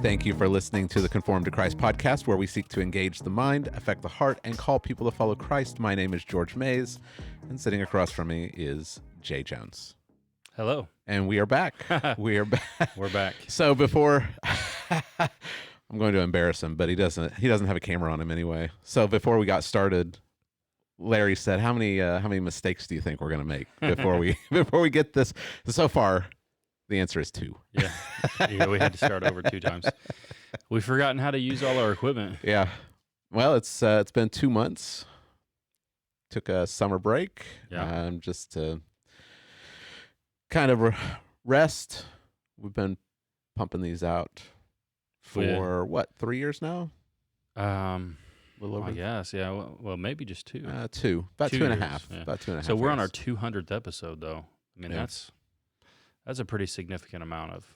Thank you for listening to the Conformed to Christ podcast, where we seek to engage the mind, affect the heart, and call people to follow Christ. My name is George Mays, and sitting across from me is Jay Jones. Hello. And we are back. We're back. So before I'm going to embarrass him, but he doesn't have a camera on him anyway. So before we got started, Larry said, how many mistakes do you think we're going to make before we get this? So far, the answer is 2. Yeah, we had to start over 2 times. We've forgotten how to use all our equipment. Yeah. Well, it's been 2 months. Took a summer break. Yeah. Just to kind of rest. We've been pumping these out for 3 years now? A little over. I guess, yeah. Well, maybe just 2. 2. About 2 and a half. Yeah. About 2 and a half. So we're on our 200th episode, though. I mean, yeah. That's a pretty significant amount of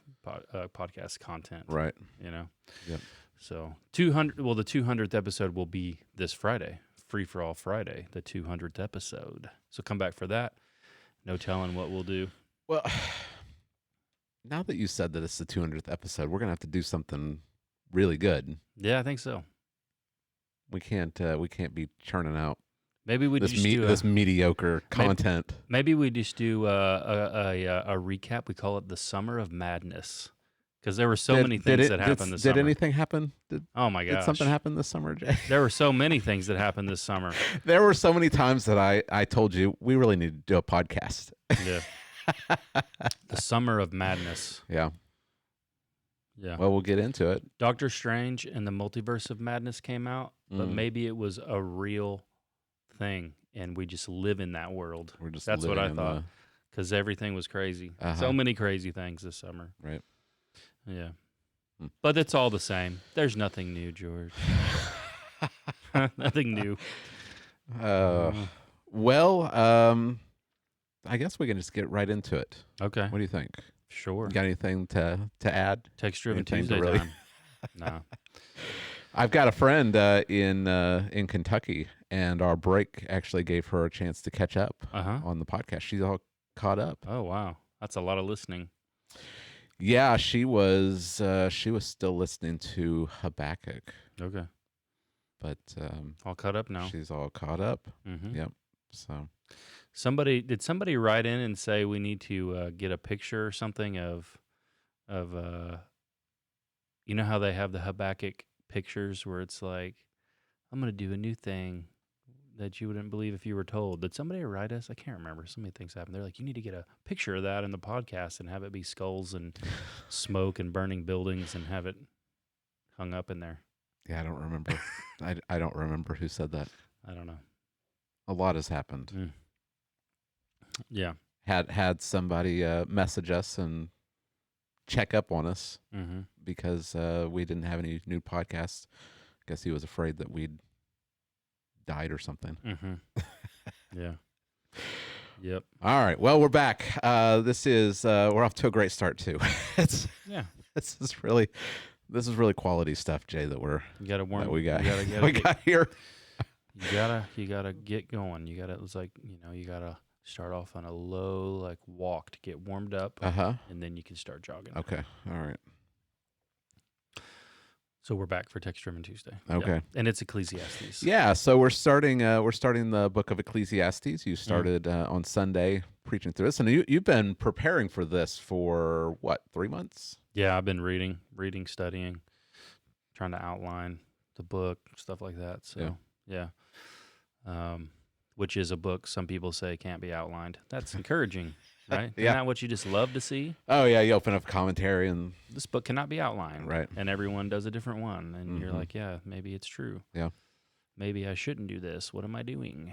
podcast content. Right. You know? Yep. So 200. Well, the 200th episode will be this Friday. Free for All Friday, the 200th episode. So come back for that. No telling what we'll do. Well, now that you said that it's the 200th episode, we're going to have to do something really good. Yeah, I think so. We can't be churning out maybe we just do this mediocre content. Maybe we just do a recap. We call it the Summer of Madness, because there were so many things that happened this summer. Did anything happen? Oh my gosh! Did something happen this summer, Jay? There were so many things that happened this summer. There were so many times that I told you we really need to do a podcast. Yeah. The Summer of Madness. Yeah. Yeah. Well, we'll get into it. Doctor Strange and the Multiverse of Madness came out, but maybe it was a real thing, and we just live in that world. That's what I thought, because everything was crazy. So many crazy things this summer. Right. Yeah. But it's all the same. There's nothing new, George. Nothing new. Well, I guess we can just get right into it. Okay. What do you think? Sure. Got anything to add? Text-driven Tuesday time. No. I've got a friend in Kentucky, and our break actually gave her a chance to catch up on the podcast. She's all caught up. Oh, wow. That's a lot of listening. Yeah, she was still listening to Habakkuk. Okay. But all caught up now. She's all caught up. Mm-hmm. Yep. So did somebody write in and say we need to get a picture or something of you know how they have the Habakkuk pictures where it's like, I'm going to do a new thing that you wouldn't believe if you were told. Did somebody write us? I can't remember. So many things happened. They're like, you need to get a picture of that in the podcast and have it be skulls and smoke and burning buildings and have it hung up in there. Yeah, I don't remember. I don't remember who said that. I don't know. A lot has happened. Yeah. Had somebody message us and check up on us because we didn't have any new podcasts. I guess he was afraid that we'd died or something. Yeah. Yep. All right. Well, we're back. This is we're off to a great start too. This is really quality stuff, Jay. That you gotta warm. We got here. You gotta get going. It's like, you gotta start off on a low walk to get warmed up. And then you can start jogging. Okay. All right. So we're back for Text-driven Tuesday. Okay. Yeah. And it's Ecclesiastes. Yeah. So we're starting the book of Ecclesiastes. You started on Sunday preaching through this, and you've been preparing for this for 3 months? Yeah, I've been reading, studying, trying to outline the book, stuff like that. So yeah. Which is a book some people say can't be outlined. That's encouraging, right? Yeah. Isn't that what you just love to see? Oh, yeah. You open up commentary and this book cannot be outlined. Right. And everyone does a different one. And you're like, yeah, maybe it's true. Yeah. Maybe I shouldn't do this. What am I doing?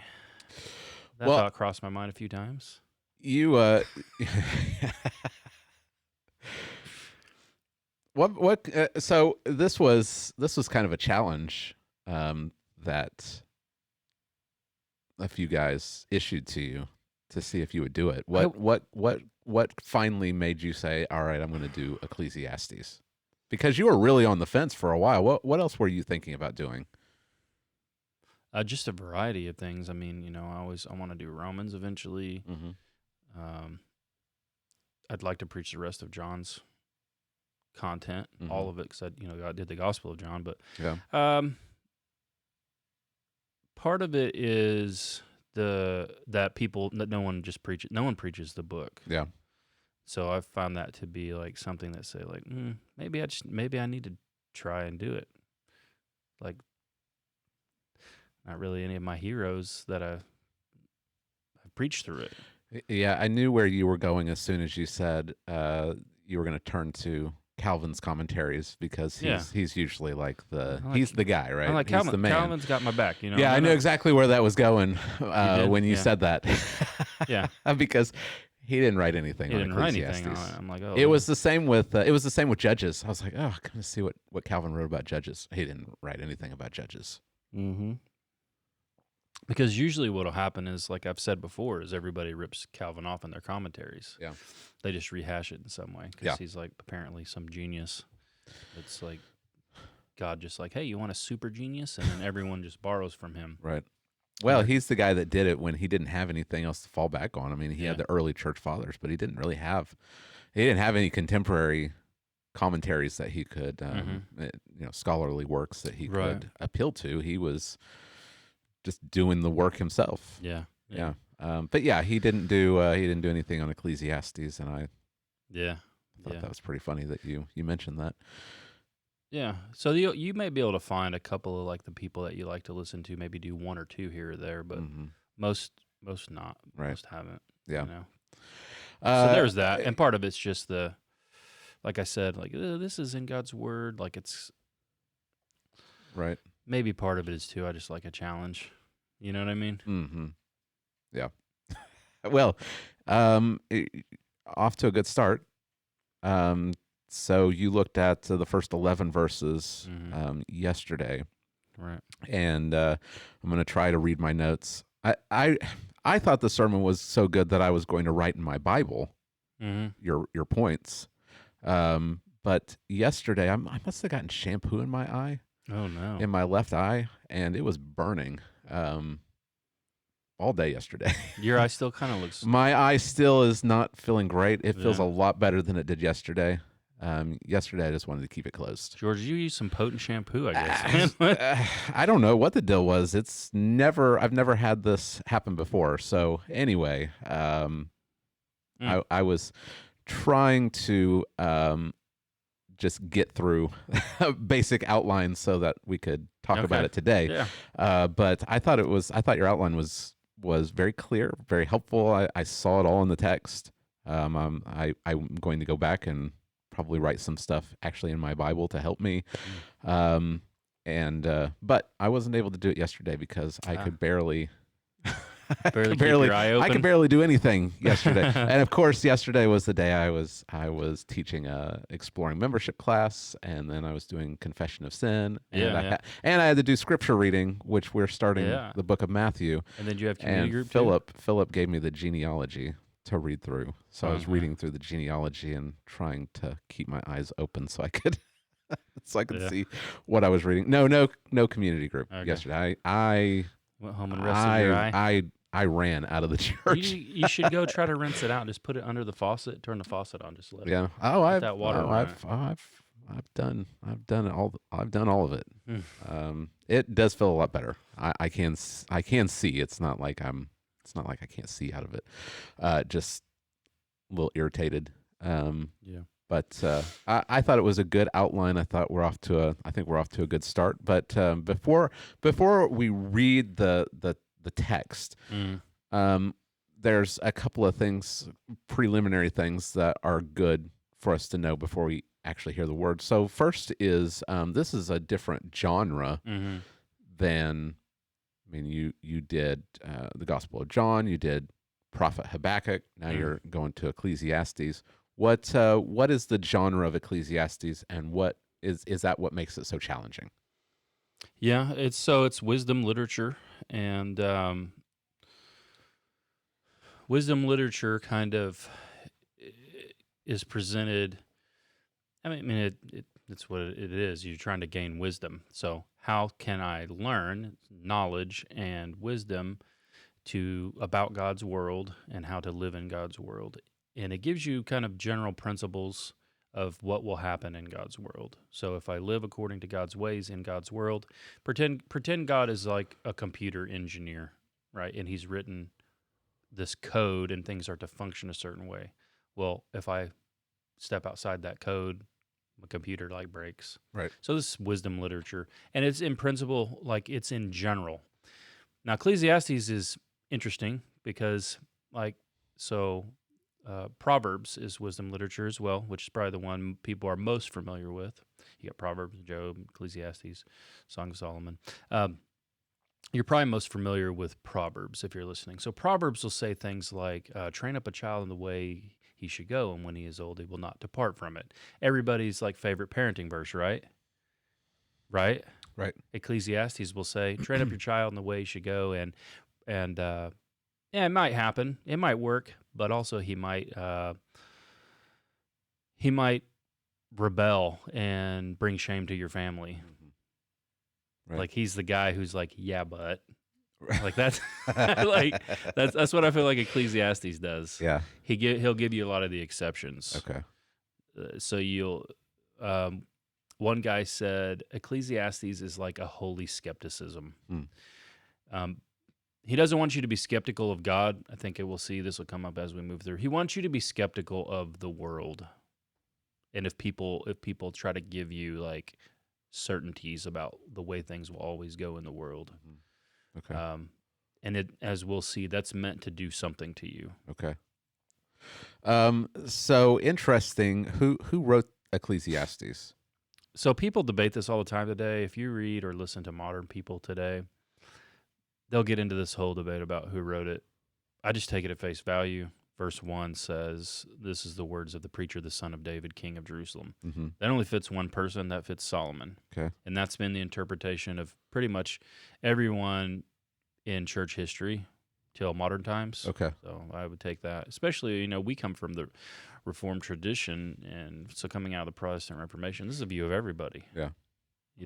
That thought crossed my mind a few times. You, so this was kind of a challenge that a few guys issued to you to see if you would do it. What finally made you say, all right, I'm going to do Ecclesiastes? Because you were really on the fence for a while. What else were you thinking about doing? Just a variety of things. I mean, I want to do Romans eventually. Mm-hmm. I'd like to preach the rest of John's content, Mhm. all of it, because God did the Gospel of John. But Yeah. part of it is that no one preaches the book. Yeah. So I've found that to be like something that say like maybe I need to try and do it. Like, not really any of my heroes that I've preached through it. Yeah, I knew where you were going as soon as you said you were going to turn to Calvin's commentaries, because he's usually like he's the guy, right? I'm like, he's the man. Calvin's got my back, Yeah, I knew exactly where that was going when you Yeah. said that. Yeah. Because he didn't write anything He on didn't write Ecclesiastes. anything on it. I'm like, oh. It was the same with Judges. I was like, oh, I'm going to see what Calvin wrote about Judges. He didn't write anything about Judges. Mm-hmm. Because usually what'll happen is, like I've said before, is everybody rips Calvin off in their commentaries. Yeah. They just rehash it in some way, because he's like apparently some genius. It's like God just like, hey, you want a super genius? And then everyone just borrows from him. Right. Well, he's the guy that did it when he didn't have anything else to fall back on. I mean, he had the early church fathers, but he didn't have any contemporary commentaries that he could, scholarly works that he could appeal to. He was just doing the work himself. Yeah. But yeah, he didn't do anything on Ecclesiastes, and I thought that was pretty funny that you mentioned that. Yeah. So you may be able to find a couple of like the people that you like to listen to, maybe do one or two here or there, but most not. Right. Most haven't. Yeah. So there's that, and part of it's just like I said, like this is in God's word, like it's right. Maybe part of it is too, I just like a challenge. You know what I mean? Mm-hmm. Yeah. Well, off to a good start. So you looked at the first 11 verses yesterday, right? And I'm going to try to read my notes. I thought the sermon was so good that I was going to write in my Bible your points. But yesterday I must have gotten shampoo in my eye. Oh no! In my left eye, and it was burning all day yesterday. Your eye still kind of looks. My eye still is not feeling great. It feels a lot better than it did yesterday. Yesterday, I just wanted to keep it closed. George, you use some potent shampoo, I guess. I don't know what the deal was. I've never had this happen before. So anyway, I was trying to just get through basic outlines so that we could talk about it today. Yeah. But I thought your outline was very clear, very helpful. I saw it all in the text. I'm going to go back and probably write some stuff actually in my Bible to help me. But I wasn't able to do it yesterday because I could barely keep your eye open. I could barely do anything yesterday. And of course, yesterday was the day I was teaching a exploring membership class, and then I was doing confession of sin, and I had to do scripture reading, which we're starting the book of Matthew. And then you have community group. Philip gave me the genealogy to read through, so I was reading through the genealogy and trying to keep my eyes open so I could see what I was reading. No community group yesterday. I went home and rested your eye. I ran out of the church. You should go try to rinse it out. Just put it under the faucet. Turn the faucet on. Just let it. Yeah. Oh, I've that water. I've done all of it. It does feel a lot better. I can see. It's not like I can't see out of it. Just a little irritated. But I thought it was a good outline. I think we're off to a good start. But before we read the text, there's a couple of things, preliminary things that are good for us to know before we actually hear the word. So first is this is a different genre than. I mean, you did the Gospel of John, you did Prophet Habakkuk. Now you're going to Ecclesiastes. What is the genre of Ecclesiastes, and what is that? What makes it so challenging? Yeah, it's wisdom literature, and wisdom literature kind of is presented. I mean, it's what it is. You're trying to gain wisdom. So how can I learn knowledge and wisdom about God's world and how to live in God's world? And it gives you kind of general principles of what will happen in God's world. So if I live according to God's ways in God's world, pretend God is like a computer engineer, right? And he's written this code and things are to function a certain way. Well, if I step outside that code, my computer like breaks. Right. So this is wisdom literature, and it's in principle, like it's in general. Now Ecclesiastes is interesting because Proverbs is wisdom literature as well, which is probably the one people are most familiar with. You got Proverbs, Job, Ecclesiastes, Song of Solomon. You're probably most familiar with Proverbs if you're listening. So Proverbs will say things like, train up a child in the way he should go, and when he is old, he will not depart from it. Everybody's like favorite parenting verse, right? Right? Right. Ecclesiastes will say, train up your child in the way he should go, and yeah, it might happen. It might work, but also he might rebel and bring shame to your family. Right. Like he's the guy who's like, yeah, but like that's like that's what I feel like Ecclesiastes does. Yeah. He'll give you a lot of the exceptions. Okay. So you'll one guy said Ecclesiastes is like a holy skepticism. He doesn't want you to be skeptical of God. I think we'll see this will come up as we move through. He wants you to be skeptical of the world. And if people try to give you like certainties about the way things will always go in the world. Okay. And it, as we'll see, that's meant to do something to you. Okay. So interesting. Who wrote Ecclesiastes? So people debate this all the time today. If you read or listen to modern people today, they'll get into this whole debate about who wrote it. I just take it at face value. Verse 1 says, this is the words of the preacher, the son of David, king of Jerusalem. That only fits one person. That fits Solomon. Okay. And that's been the interpretation of pretty much everyone in church history till modern times. Okay. So I would take that. Especially, we come from the Reformed tradition, and so coming out of the Protestant Reformation, this is a view of everybody. Yeah.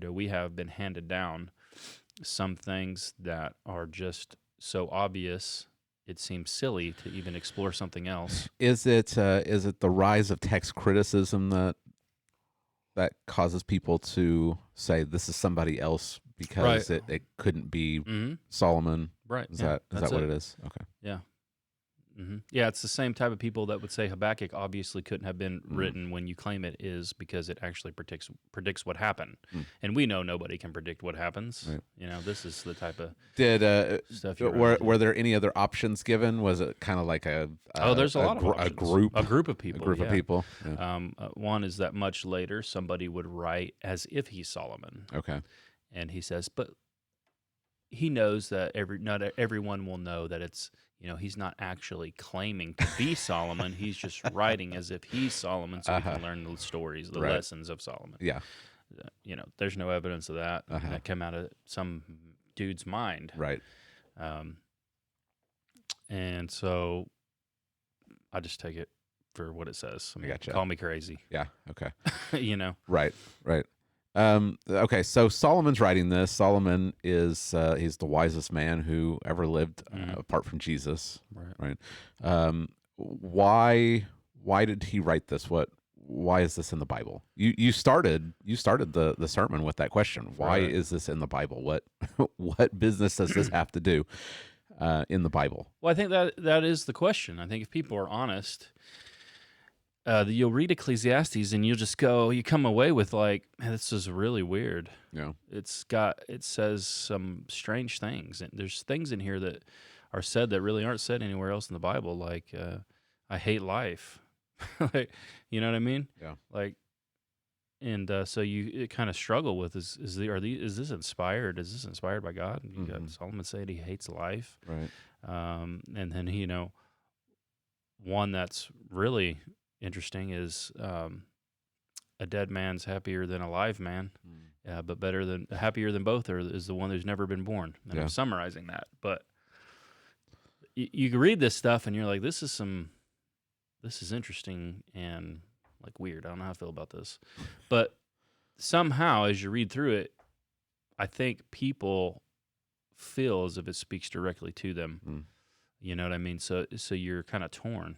We have been handed down some things that are just so obvious it seems silly to even explore something else. Is it the rise of text criticism that causes people to say this is somebody else because it couldn't be Solomon? Right. Is that what it is? Okay. Yeah. Yeah, it's the same type of people that would say Habakkuk obviously couldn't have been written when you claim it is, because it actually predicts what happened. And we know nobody can predict what happens. Right. This is the type of stuff. Were there any other options given? Was it kind of like there's a lot of options. A group of people. Yeah. One is that much later somebody would write as if he's Solomon. Okay. And he says, but he knows that not everyone will know that it's, he's not actually claiming to be Solomon. He's just writing as if he's Solomon, so we can learn the stories, the lessons of Solomon. Yeah. There's no evidence of that. That came out of some dude's mind. Right. And so I just take it for what it says. I gotcha. Call me crazy. Yeah. Okay. Right. Okay, so Solomon's writing this. Solomon is he's the wisest man who ever lived, apart from Jesus. Right. Why did he write this? Why is this in the Bible? You started the sermon with that question. Why is this in the Bible? What business does this have to do in the Bible? Well, I think that is the question. I think if people are honest, you'll read Ecclesiastes and you come away with like, man, this is really weird. Yeah. It says some strange things, and there's things in here that are said that really aren't said anywhere else in the Bible. Like, I hate life. Like, you know what I mean? Yeah. Like, and so you kind of struggle with is this inspired? Is this inspired by God? And you got Solomon saying he hates life. Right. And then one that's really interesting is a dead man's happier than a live man, but happier than both is the one who's never been born. And I'm summarizing that, but you read this stuff and you're like, this is interesting and like weird. I don't know how I feel about this, but somehow as you read through it, I think people feel as if it speaks directly to them. You know what I mean? So you're kind of torn.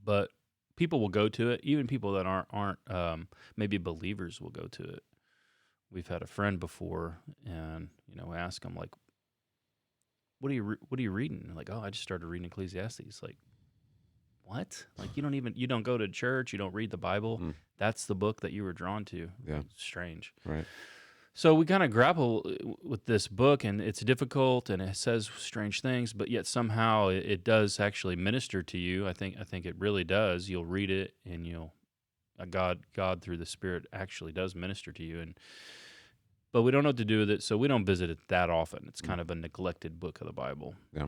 But people will go to it. Even people that aren't maybe believers will go to it. We've had a friend before, and ask him like, what are you reading? Like, oh, I just started reading Ecclesiastes. Like, what? Like, you don't go to church, you don't read the Bible. That's the book that you were drawn to. Yeah. Strange. Right. So we kind of grapple with this book, and it's difficult, and it says strange things, but yet somehow it does actually minister to you. I think it really does. You'll read it, and God through the Spirit actually does minister to you, but we don't know what to do with it, so we don't visit it that often. It's kind of a neglected book of the Bible. Yeah.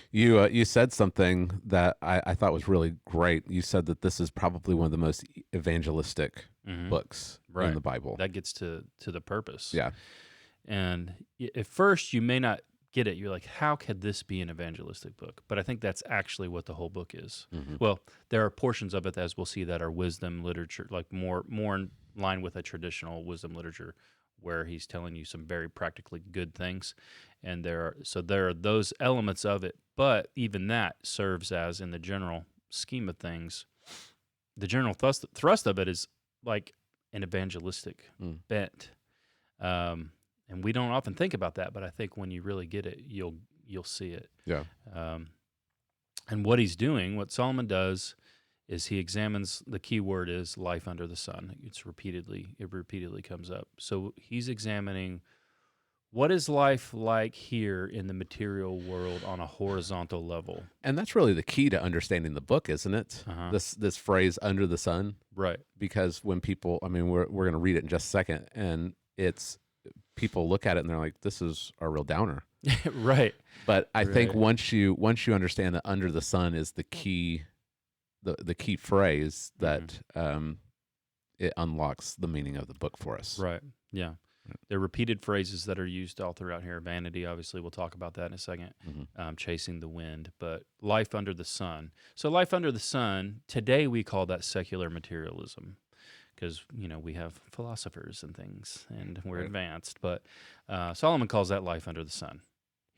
You You said something that I thought was really great. You said that this is probably one of the most evangelistic books in the Bible. That gets to the purpose. Yeah. And at first, you may not get it. You're like, how could this be an evangelistic book? But I think that's actually what the whole book is. Well, there are portions of it, as we'll see, that are wisdom literature, like more in line with a traditional wisdom literature, where he's telling you some very practically good things. And there are those elements of it. But even that serves as, in the general scheme of things, the general thrust of it is like an evangelistic bent. And we don't often think about that, but I think when you really get it, you'll see it. Yeah. And what he's doing, what Solomon does, is he examines, the key word is life under the sun. It repeatedly comes up. So he's examining, what is life like here in the material world on a horizontal level? And that's really the key to understanding the book, isn't it? This phrase, under the sun. Right. Because when people, we're going to read it in just a second, and people look at it and they're like, this is a real downer. Right. But I think once you understand that under the sun is the key, the key phrase, that it unlocks the meaning of the book for us. Right. Yeah. There are repeated phrases that are used all throughout here. Vanity, obviously, we'll talk about that in a second. Chasing the wind, but life under the sun. So life under the sun, today we call that secular materialism, because we have philosophers and things, and we're advanced. But Solomon calls that life under the sun.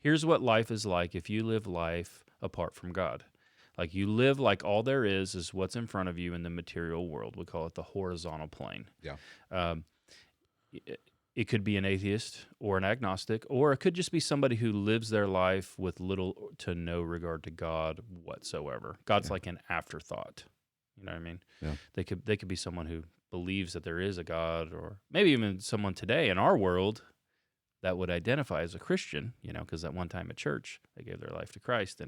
Here's what life is like if you live life apart from God. Like, you live like all there is what's in front of you in the material world. We call it the horizontal plane. Yeah. It could be an atheist or an agnostic, or it could just be somebody who lives their life with little to no regard to God whatsoever. God's like an afterthought. You know what I mean? Yeah. They could be someone who believes that there is a God, or maybe even someone today in our world that would identify as a Christian, because at one time at church they gave their life to Christ,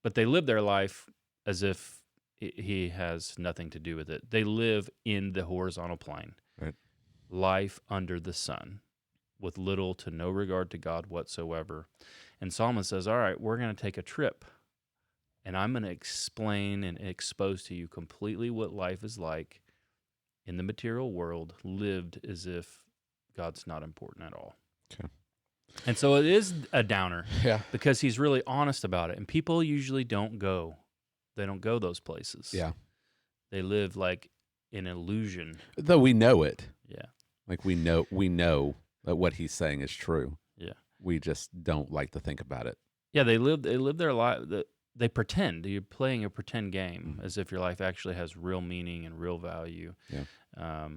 but they live their life as if he has nothing to do with it. They live in the horizontal plane. Right. Life under the sun, with little to no regard to God whatsoever. And Solomon says, all right, we're going to take a trip, and I'm going to explain and expose to you completely what life is like in the material world, lived as if God's not important at all. Okay. And so it is a downer, because he's really honest about it. And people usually don't go those places. Yeah. They live like an illusion. Though we know it. Yeah. Like we know that what he's saying is true. Yeah. We just don't like to think about it. Yeah, they live their life. They pretend. You're playing a pretend game as if your life actually has real meaning and real value. Yeah.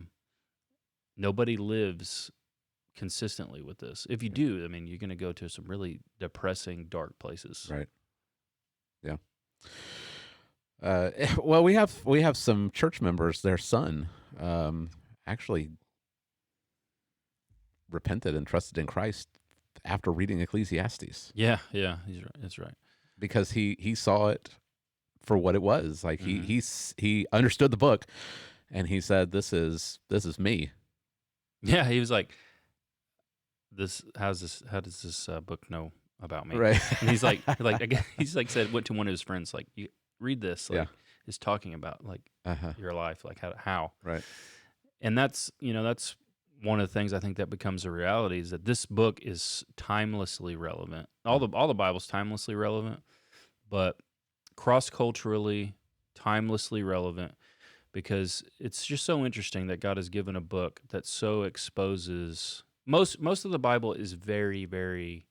Nobody lives consistently with this. If you do, you're going to go to some really depressing, dark places. Right. Yeah. Well, we have some church members. Their son actually repented and trusted in Christ after reading Ecclesiastes. Yeah, he's right. That's right. Because he saw it for what it was. Like he understood the book, and he said, "This is me." Yeah, he was like, How does this book know about me?" Right. And he's like said, went to one of his friends, like, "You read this." Like, it's talking about like your life, like how. Right. And that's one of the things I think that becomes a reality, is that this book is timelessly relevant. All the Bible's timelessly relevant, but cross-culturally timelessly relevant, because it's just so interesting that God has given a book that so exposes. Most of the Bible is very, very,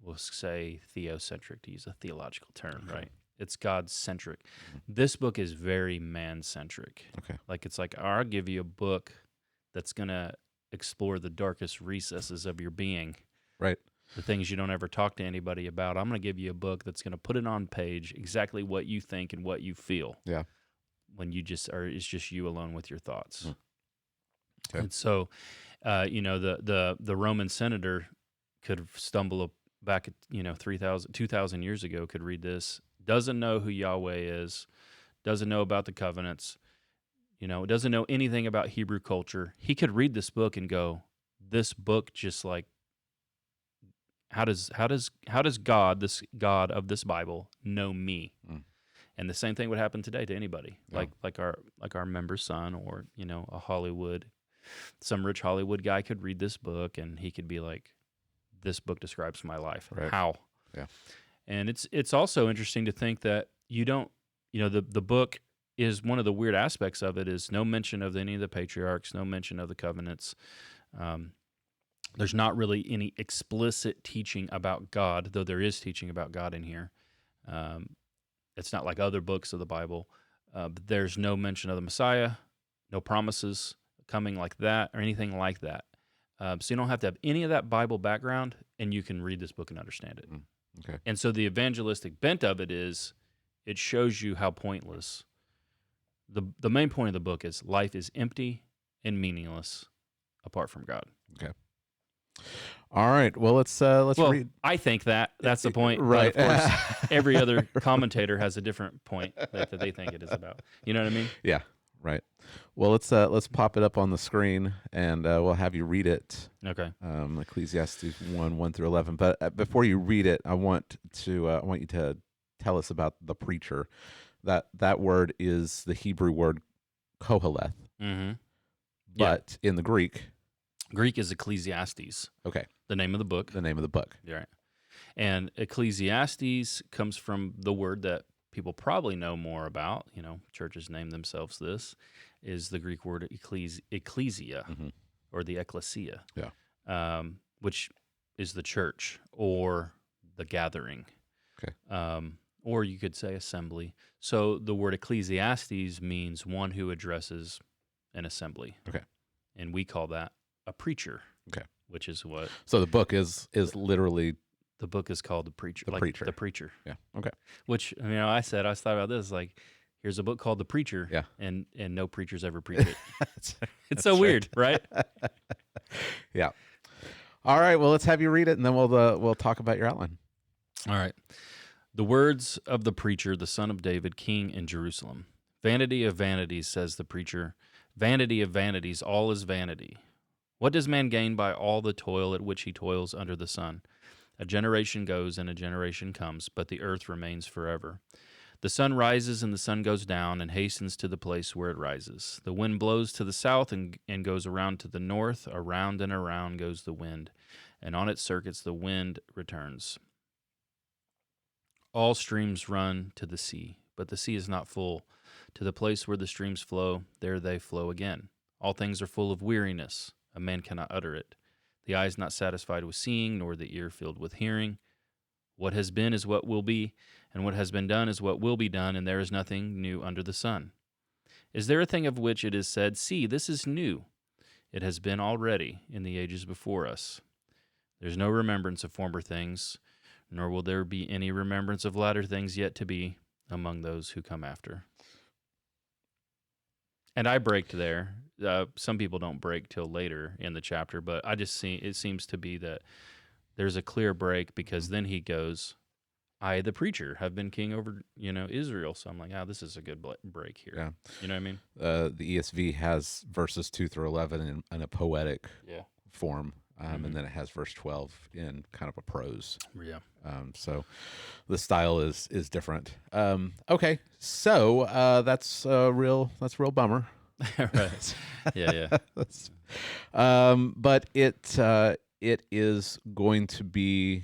we'll say, theocentric, to use a theological term, right? It's God-centric. This book is very man-centric. Okay. Like, it's like, I'll give you a book that's going to explore the darkest recesses of your being. Right. The things you don't ever talk to anybody about. I'm going to give you a book that's going to put it on page exactly what you think and what you feel. Yeah. When you just are, it's just you alone with your thoughts. Okay. And so, the Roman senator could stumble back at 2,000 years ago, could read this, doesn't know who Yahweh is, doesn't know about the covenants, doesn't know anything about Hebrew culture. He could read this book and go, this book just like, how does God, this God of this Bible, know me? And the same thing would happen today to anybody, like our member's son, or some rich Hollywood guy could read this book and he could be like, this book describes my life. Right. How? Yeah. And it's also interesting to think that the book is, one of the weird aspects of it is no mention of any of the patriarchs, no mention of the covenants. There's not really any explicit teaching about God, though there is teaching about God in here. It's not like other books of the Bible, but there's no mention of the Messiah, no promises coming like that or anything like that. So you don't have to have any of that Bible background, and you can read this book and understand it. Okay. And so the evangelistic bent of it is, it shows you how pointless. The main point of the book is life is empty and meaningless apart from God. Okay. All right. Well, let's read. I think that's the point. Right. But of course, every other commentator has a different point that they think it is about. You know what I mean? Yeah. Right. Well, let's pop it up on the screen, and we'll have you read it. Okay. Ecclesiastes 1 through 11. But before you read it, I want you to tell us about the preacher. That word is the Hebrew word koheleth. Mm-hmm. But in the Greek is Ecclesiastes. Okay. The name of the book. The name of the book. Yeah. Right. And Ecclesiastes comes from the word that people probably know more about, churches name themselves this, is the Greek word ecclesia, or the ecclesia, which is the church or the gathering. Okay. Or you could say assembly. So the word Ecclesiastes means one who addresses an assembly. Okay. And we call that a preacher. Okay. Which is what. So the book is literally. The book is called The Preacher. The Preacher. Yeah. Okay. Which, I thought about this, like, here's a book called The Preacher. Yeah. And no preachers ever preach it. It's so weird, right? Yeah. All right. Well, let's have you read it, and then we'll talk about your outline. All right. The words of the preacher, the son of David, king in Jerusalem. Vanity of vanities, says the preacher. Vanity of vanities, all is vanity. What does man gain by all the toil at which he toils under the sun? A generation goes and a generation comes, but the earth remains forever. The sun rises and the sun goes down and hastens to the place where it rises. The wind blows to the south and goes around to the north. Around and around goes the wind, and on its circuits the wind returns. All streams run to the sea, but the sea is not full. To the place where the streams flow, there they flow again. All things are full of weariness. A man cannot utter it. The eye is not satisfied with seeing, nor the ear filled with hearing. What has been is what will be, and what has been done is what will be done, and there is nothing new under the sun. Is there a thing of which it is said, see, this is new? It has been already in the ages before us. There is no remembrance of former things, nor will there be any remembrance of latter things yet to be among those who come after. And I braked there. Some people don't break till later in the chapter, but I just see it seems to be that there's a clear break, because then he goes, I, the preacher, have been king over, Israel. So I'm like, this is a good break here. Yeah. You know what I mean? The ESV has verses 2 through 11 in a poetic form, and then it has verse 12 in kind of a prose. Yeah. So the style is different. Okay. So that's a real bummer. Right. Yeah. But it is going to be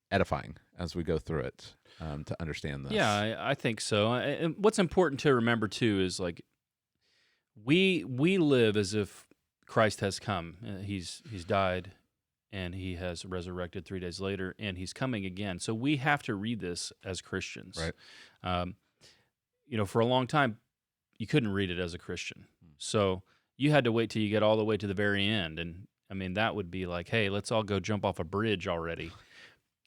edifying as we go through it, to understand this. Yeah, I think so. And what's important to remember too is, like, we live as if Christ has come. He's died and he has resurrected 3 days later, and he's coming again. So we have to read this as Christians. Right. Um, for a long time, you couldn't read it as a Christian. So you had to wait till you get all the way to the very end. And I mean, that would be like, hey, let's all go jump off a bridge already.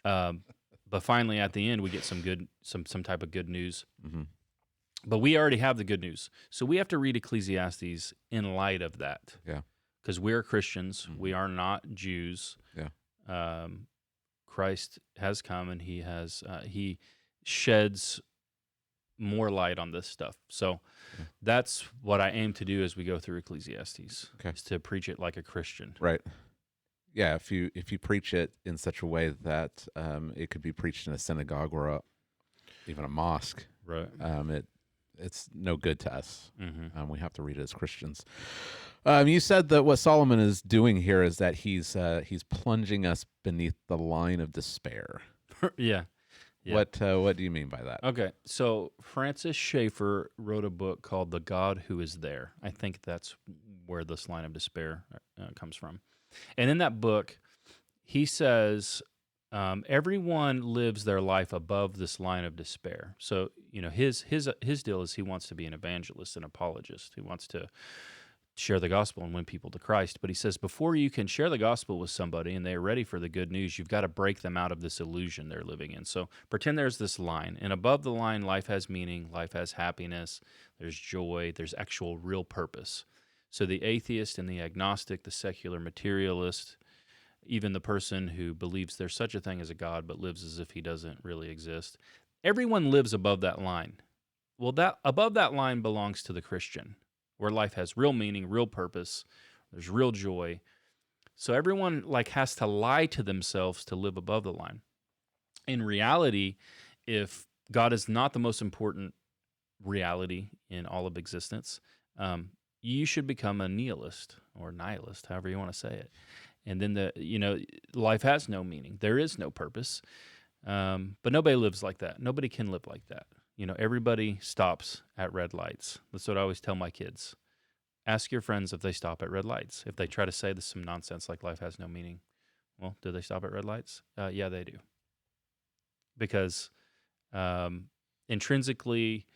But finally, at the end, we get some type of good news. Mm-hmm. But we already have the good news. So we have to read Ecclesiastes in light of that. Yeah. Because we're Christians. Mm-hmm. We are not Jews. Yeah. Christ has come, and he sheds more light on this stuff. So that's what I aim to do as we go through Ecclesiastes, is to preach it like a Christian. Right. Yeah, if you preach it in such a way that it could be preached in a synagogue or even a mosque, right? It's no good to us. Mm-hmm. We have to read it as Christians. You said that what Solomon is doing here is that he's plunging us beneath the line of despair. Yeah. What do you mean by that? Okay, so Francis Schaeffer wrote a book called "The God Who Is There." I think that's where this line of despair comes from. And in that book, he says everyone lives their life above this line of despair. So his deal is he wants to be an evangelist, an apologist. He wants to share the gospel and win people to Christ. But he says before you can share the gospel with somebody and they're ready for the good news, you've got to break them out of this illusion they're living in. So pretend there's this line, and above the line, life has meaning, life has happiness, there's joy, there's actual real purpose. So the atheist and the agnostic, the secular materialist, even the person who believes there's such a thing as a God but lives as if he doesn't really exist, everyone lives above that line. Well, that above that line belongs to the Christian, where life has real meaning, real purpose, there's real joy. So everyone has to lie to themselves to live above the line. In reality, if God is not the most important reality in all of existence, you should become a nihilist or nihilist, however you want to say it. And then life has no meaning. There is no purpose. But nobody lives like that. Nobody can live like that. Everybody stops at red lights. That's what I always tell my kids. Ask your friends if they stop at red lights. If they try to say this some nonsense like life has no meaning, well, do they stop at red lights? Yeah, they do. Because intrinsically,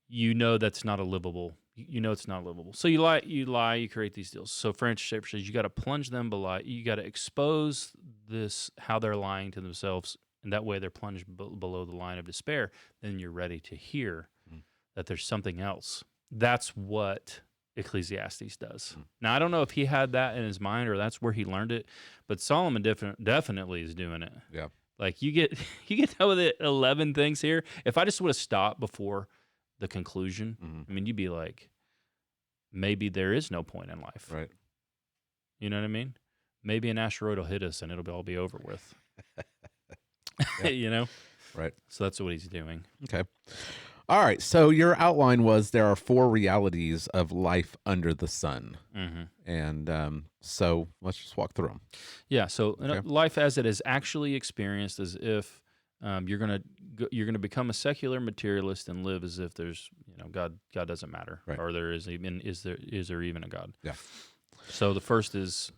that's not a livable. It's not livable. So you lie, you create these deals. So Francis Schaeffer says you got to plunge them below. You got to expose how they're lying to themselves, and that way they're plunged below the line of despair. Then you're ready to hear that there's something else. That's what Ecclesiastes does. Now, I don't know if he had that in his mind or that's where he learned it, but Solomon definitely is doing it. Yeah. You get done with it 11 things here. If I just would have stopped before the conclusion, I mean, you'd be like, maybe there is no point in life. Right. You know what I mean? Maybe an asteroid will hit us and it'll all be over with. Right. So that's what he's doing. Okay. All right. So your outline was there are 4 realities of life under the sun. Mm-hmm. And so let's just walk through them. Yeah. So life as it is actually experienced, as if you're gonna become a secular materialist and live as if there's God doesn't matter, right, or is there even a God? Yeah. So the first is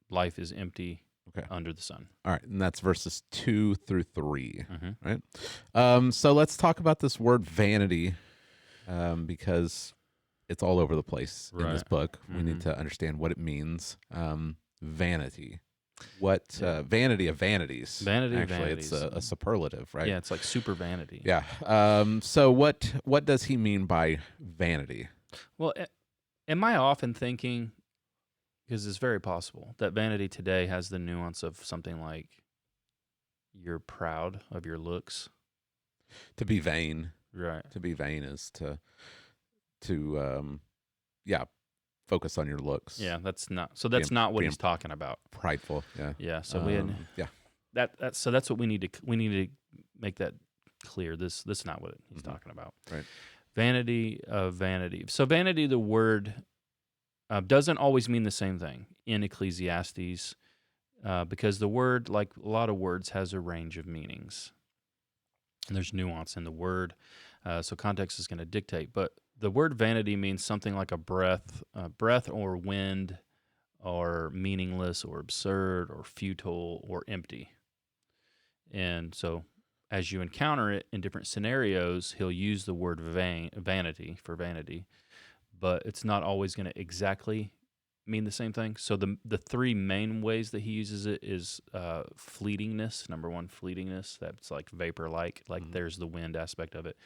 life is empty, okay, under the sun. All right, and that's verses 2 through 3, mm-hmm, right? So let's talk about this word vanity, because it's all over the place in this book. Mm-hmm. We need to understand what it means. Vanity. What vanity of vanities? Vanity Actually, of vanities. It's a superlative, right? Yeah, it's like super vanity. Yeah. So what does he mean by vanity? Well, am I often thinking, because it's very possible, that vanity today has the nuance of something like you're proud of your looks? To be vain. Right. To be vain is to focus on your looks. Yeah, that's not what he's talking about. Prideful. Yeah. Yeah. So that's what we need to make that clear. This is not what he's talking about. Right. Vanity of vanity. So vanity, the word, doesn't always mean the same thing in Ecclesiastes, because the word, like a lot of words, has a range of meanings. And there's nuance in the word, so context is going to dictate. But the word vanity means something like a breath or wind, are meaningless or absurd or futile or empty. And so as you encounter it in different scenarios, he'll use the word vanity for vanity, but it's not always going to exactly mean the same thing. So the three main ways that he uses it is fleetingness. Number one, fleetingness. That's like vapor-like. Like there's the wind aspect of it.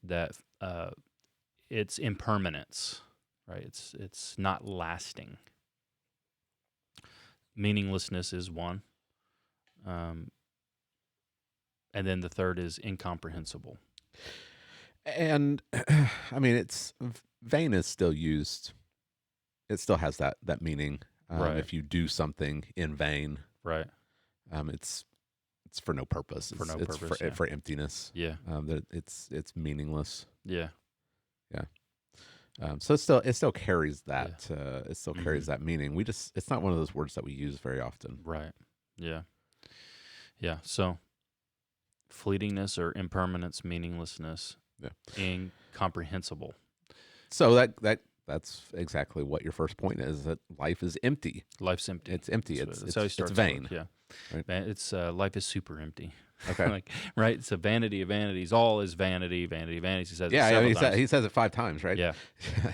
That it's impermanence, right? It's not lasting. Meaninglessness is one. And then the third is incomprehensible. And I mean, it's vain is still used. It still has that meaning. Right. If you do something in vain, right? It's for no purpose. It's for emptiness. Yeah. That it's meaningless. Yeah. Yeah. So it still carries that. Yeah. It still carries that meaning. It's not one of those words that we use very often. Right. Yeah. Yeah. So fleetingness or impermanence, meaninglessness, incomprehensible. So that's exactly what your first point is, that life is empty. Life's empty. It's empty. It's vain. Yeah. Right? It's life is super empty. Okay. Right? It's a vanity of vanities. All is vanity, vanity, vanity. He says he says it 5 times, right? Yeah.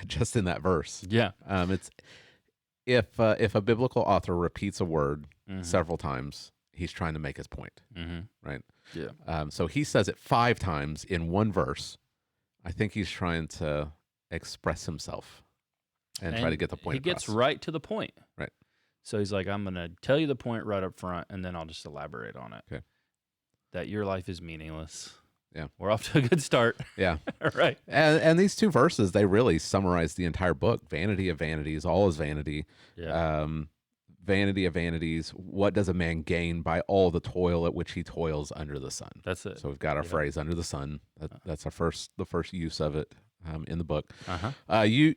Just in that verse. Yeah. It's if a biblical author repeats a word several times, he's trying to make his point. Right? Yeah. So he says it 5 times in one verse. I think he's trying to express himself and try to get the point He across. gets right to the point. Right. So he's like, I'm going to tell you the point right up front, and then I'll just elaborate on it. Okay. That your life is meaningless. Yeah. We're off to a good start. Yeah. All right. And these 2 verses, they really summarize the entire book. Vanity of vanities, all is vanity. Yeah. Vanity of vanities, what does a man gain by all the toil at which he toils under the sun? That's it. So we've got our phrase, under the sun. That's the first use of it in the book. You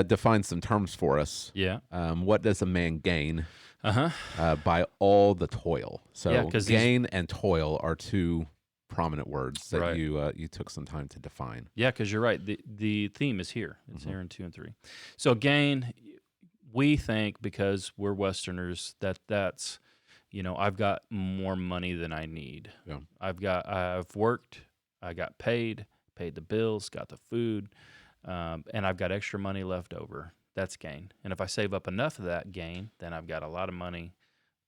define some terms for us. Yeah. What does a man gain by all the toil? So gain and toil are 2 prominent words that you took some time to define. Yeah, because you're right. The theme is here. It's here in 2 and 3. So gain, we think, because we're Westerners, that's, I've got more money than I need. Yeah. I've worked, I got paid the bills, got the food, and I've got extra money left over. That's gain. And if I save up enough of that gain, then I've got a lot of money.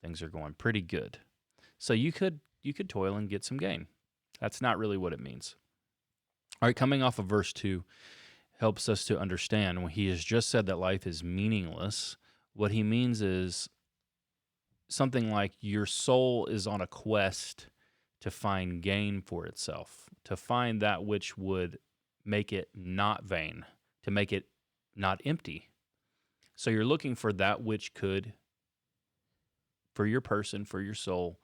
Things are going pretty good. So you could toil and get some gain. That's not really what it means. All right, coming off of verse 2 helps us to understand when he has just said that life is meaningless. What he means is something like your soul is on a quest to find gain for itself, to find that which would make it not vain, to make it not empty. So you're looking for that which could, for your person, for your soul,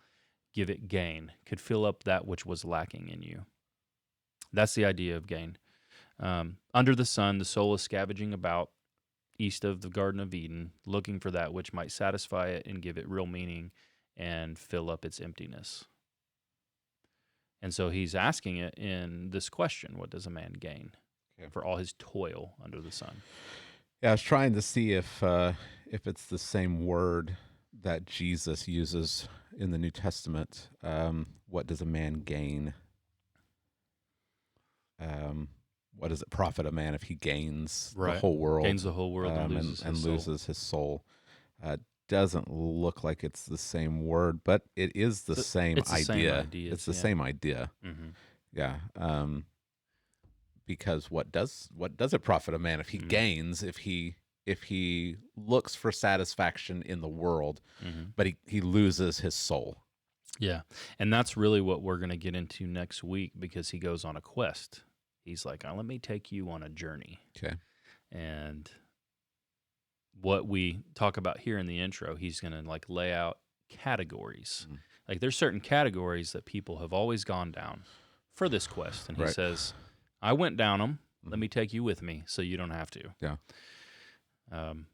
give it gain, could fill up that which was lacking in you. That's the idea of gain. Under the sun, the soul is scavenging about east of the Garden of Eden, looking for that which might satisfy it and give it real meaning and fill up its emptiness. And so he's asking it in this question, what does a man gain for all his toil under the sun? Yeah, I was trying to see if it's the same word that Jesus uses in the New Testament. What does a man gain? What does it profit a man if he gains the whole world? Gains the whole world and loses his soul. Doesn't look like it's the same word, but it is the same idea. It's the same idea. Yeah. Because what does it profit a man if he gains, if he looks for satisfaction in the world, but he loses his soul? Yeah. And that's really what we're going to get into next week, because he goes on a quest. He's like, let me take you on a journey. Okay. And what we talk about here in the intro, he's going to lay out categories. Like there's certain categories that people have always gone down for this quest. And he says, I went down them. Let me take you with me so you don't have to. Yeah. And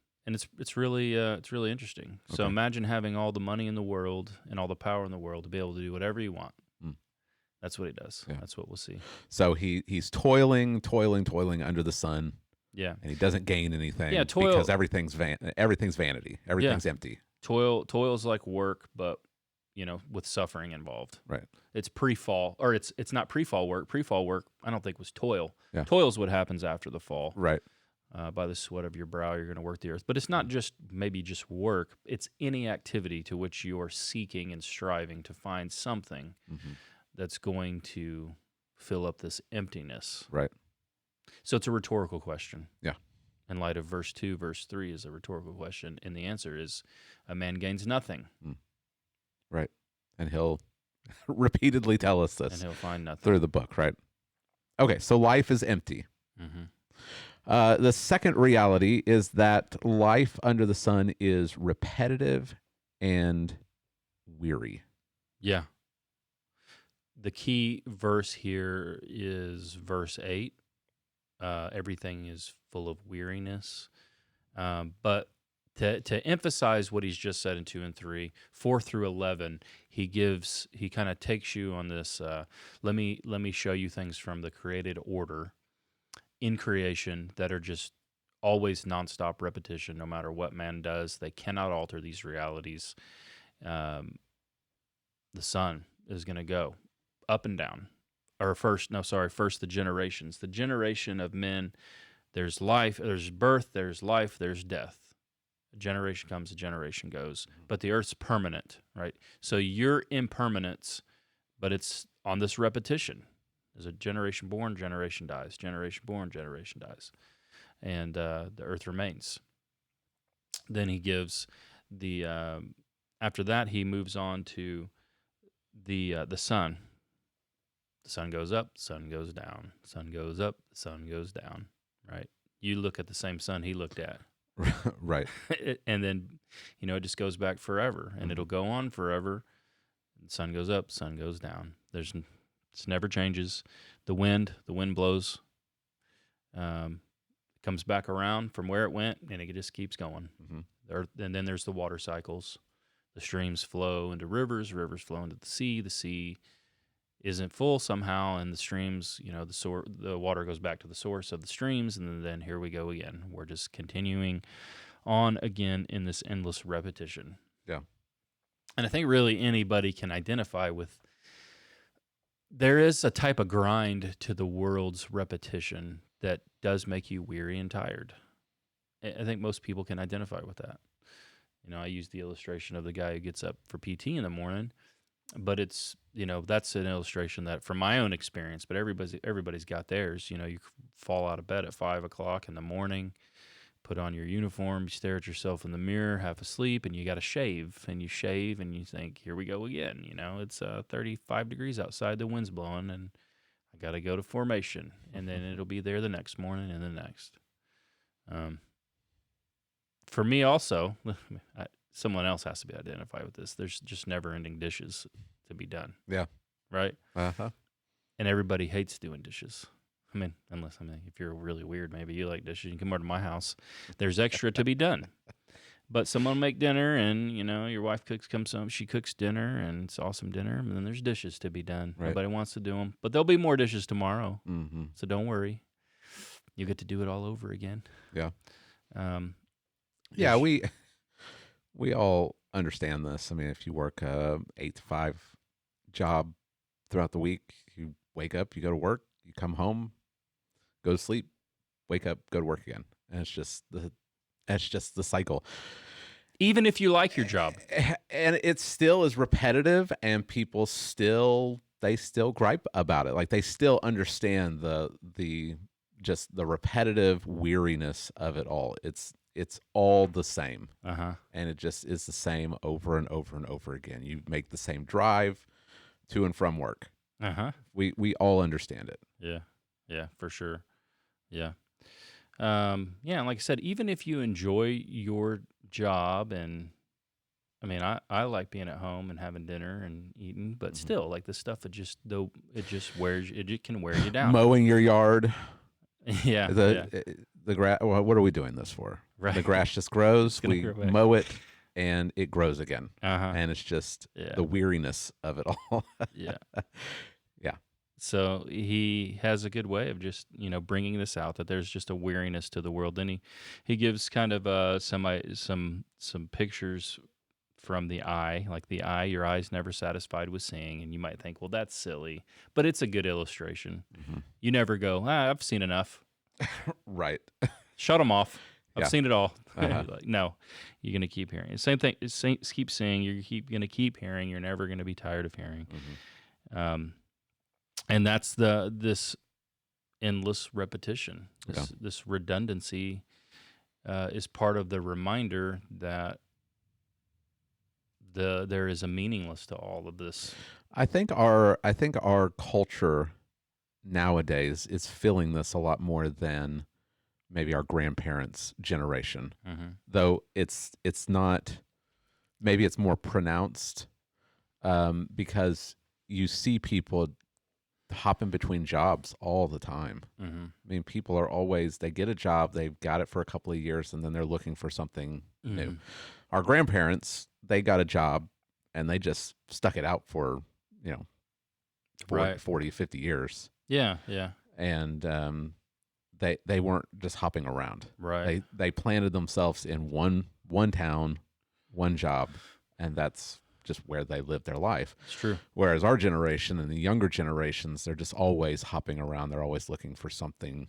it's really interesting. Okay. So imagine having all the money in the world and all the power in the world to be able to do whatever you want. That's what he does. Yeah. That's what we'll see. So he's toiling under the sun. Yeah. And he doesn't gain anything toil, because everything's vanity. Everything's empty. Toil's like work, but with suffering involved. Right. It's pre-fall, or it's not pre-fall work. Pre-fall work, I don't think was toil. Yeah. Toil's what happens after the fall. Right. By the sweat of your brow, you're going to work the earth. But it's not just work. It's any activity to which you are seeking and striving to find something that's going to fill up this emptiness. Right. So it's a rhetorical question. Yeah. In light of verse 2, verse 3 is a rhetorical question. And the answer is, a man gains nothing. Right. And he'll repeatedly tell us this. And he'll find nothing. Through the book, right? Okay, so life is empty. The second reality is that life under the sun is repetitive and weary. Yeah. The key verse here is verse 8. Everything is full of weariness. But to emphasize what he's just said in 2 and 3, 4 through 11, he kind of takes you on this. Let me show you things from the created order in creation that are just always nonstop repetition. No matter what man does, they cannot alter these realities. The sun is going to go up and down. Or first the generations. The generation of men, there's life, there's birth, there's life, there's death. A generation comes, a generation goes. But the earth's permanent, right? So your impermanence, but it's on this repetition. There's a generation born, generation dies. Generation born, generation dies. And the earth remains. Then he gives the, after that, he moves on to the sun. The sun goes up, the sun goes down. The sun goes up, the sun goes down, right? You look at the same sun he looked at. Right. And then, it just goes back forever, and it'll go on forever. The sun goes up, the sun goes down. It never changes. The wind blows, comes back around from where it went, and it just keeps going. And then there's the water cycles. The streams flow into rivers flow into the sea isn't full somehow, and the streams, the water goes back to the source of the streams, and then here we go again. We're just continuing on again in this endless repetition. Yeah. And I think really anybody can identify with, there is a type of grind to the world's repetition that does make you weary and tired. I think most people can identify with that. I use the illustration of the guy who gets up for PT in the morning, but it's, that's an illustration that from my own experience, but everybody's got theirs. You fall out of bed at 5 o'clock in the morning, put on your uniform, you stare at yourself in the mirror, half asleep, and you got to shave, and you think, here we go again. It's 35 degrees outside, the wind's blowing, and I got to go to formation, and then it'll be there the next morning and the next. For me also, someone else has to be identified with this. There's just never-ending dishes to be done. Yeah. Right? Uh-huh. And everybody hates doing dishes. If you're really weird, maybe you like dishes. You can come over to my house. There's extra to be done. But someone will make dinner, and, your wife comes home. She cooks dinner, and it's awesome dinner. And then there's dishes to be done. Right. Nobody wants to do them. But there'll be more dishes tomorrow. Mm-hmm. So don't worry. You get to do it all over again. Yeah. Yeah, we all understand this. If you work a 8 to 5 job throughout the week, you wake up, you go to work, you come home, go to sleep, wake up, go to work again, and it's just the cycle. Even if you like your job, and it still is repetitive, and people still gripe about it. Like, they still understand the repetitive weariness of it all. It's all the same. And it just is the same over and over and over again. You make the same drive to and from work. We all understand it. Yeah, for sure. Yeah. And like I said, even if you enjoy your job, and I like being at home and having dinner and eating, but still, like, the stuff it can wear you down. Mowing your yard. The grass. What are we doing this for? Right. The grass just grows. We mow it, and it grows again. Uh-huh. And it's just the weariness of it all. Yeah. Yeah. So he has a good way of just bringing this out, that there's just a weariness to the world. Then he gives kind of some pictures from the eye, like the eye. Your eye's never satisfied with seeing, and you might think, well, that's silly, but it's a good illustration. Mm-hmm. You never go, I've seen enough. Right. Shut them off. I've Yeah. seen it all. Uh-huh. Like, no, you're gonna keep hearing. Same thing. Keep saying. You're gonna keep hearing. You're never gonna be tired of hearing. Mm-hmm. And that's this endless repetition. This redundancy is part of the reminder that there is a meaningless to all of this. I think our culture nowadays is feeling this a lot more than maybe our grandparents' generation. Mm-hmm. Though it's not, maybe it's more pronounced because you see people hopping between jobs all the time. Mm-hmm. I mean, people are always, they get a job, they've got it for a couple of years, and then they're looking for something new. Our grandparents, they got a job and they just stuck it out for, 40, 50 years. Yeah, yeah. And they weren't just hopping around. Right. They planted themselves in one town, one job, and that's just where they live their life. It's true. Whereas our generation and the younger generations, they're just always hopping around. They're always looking for something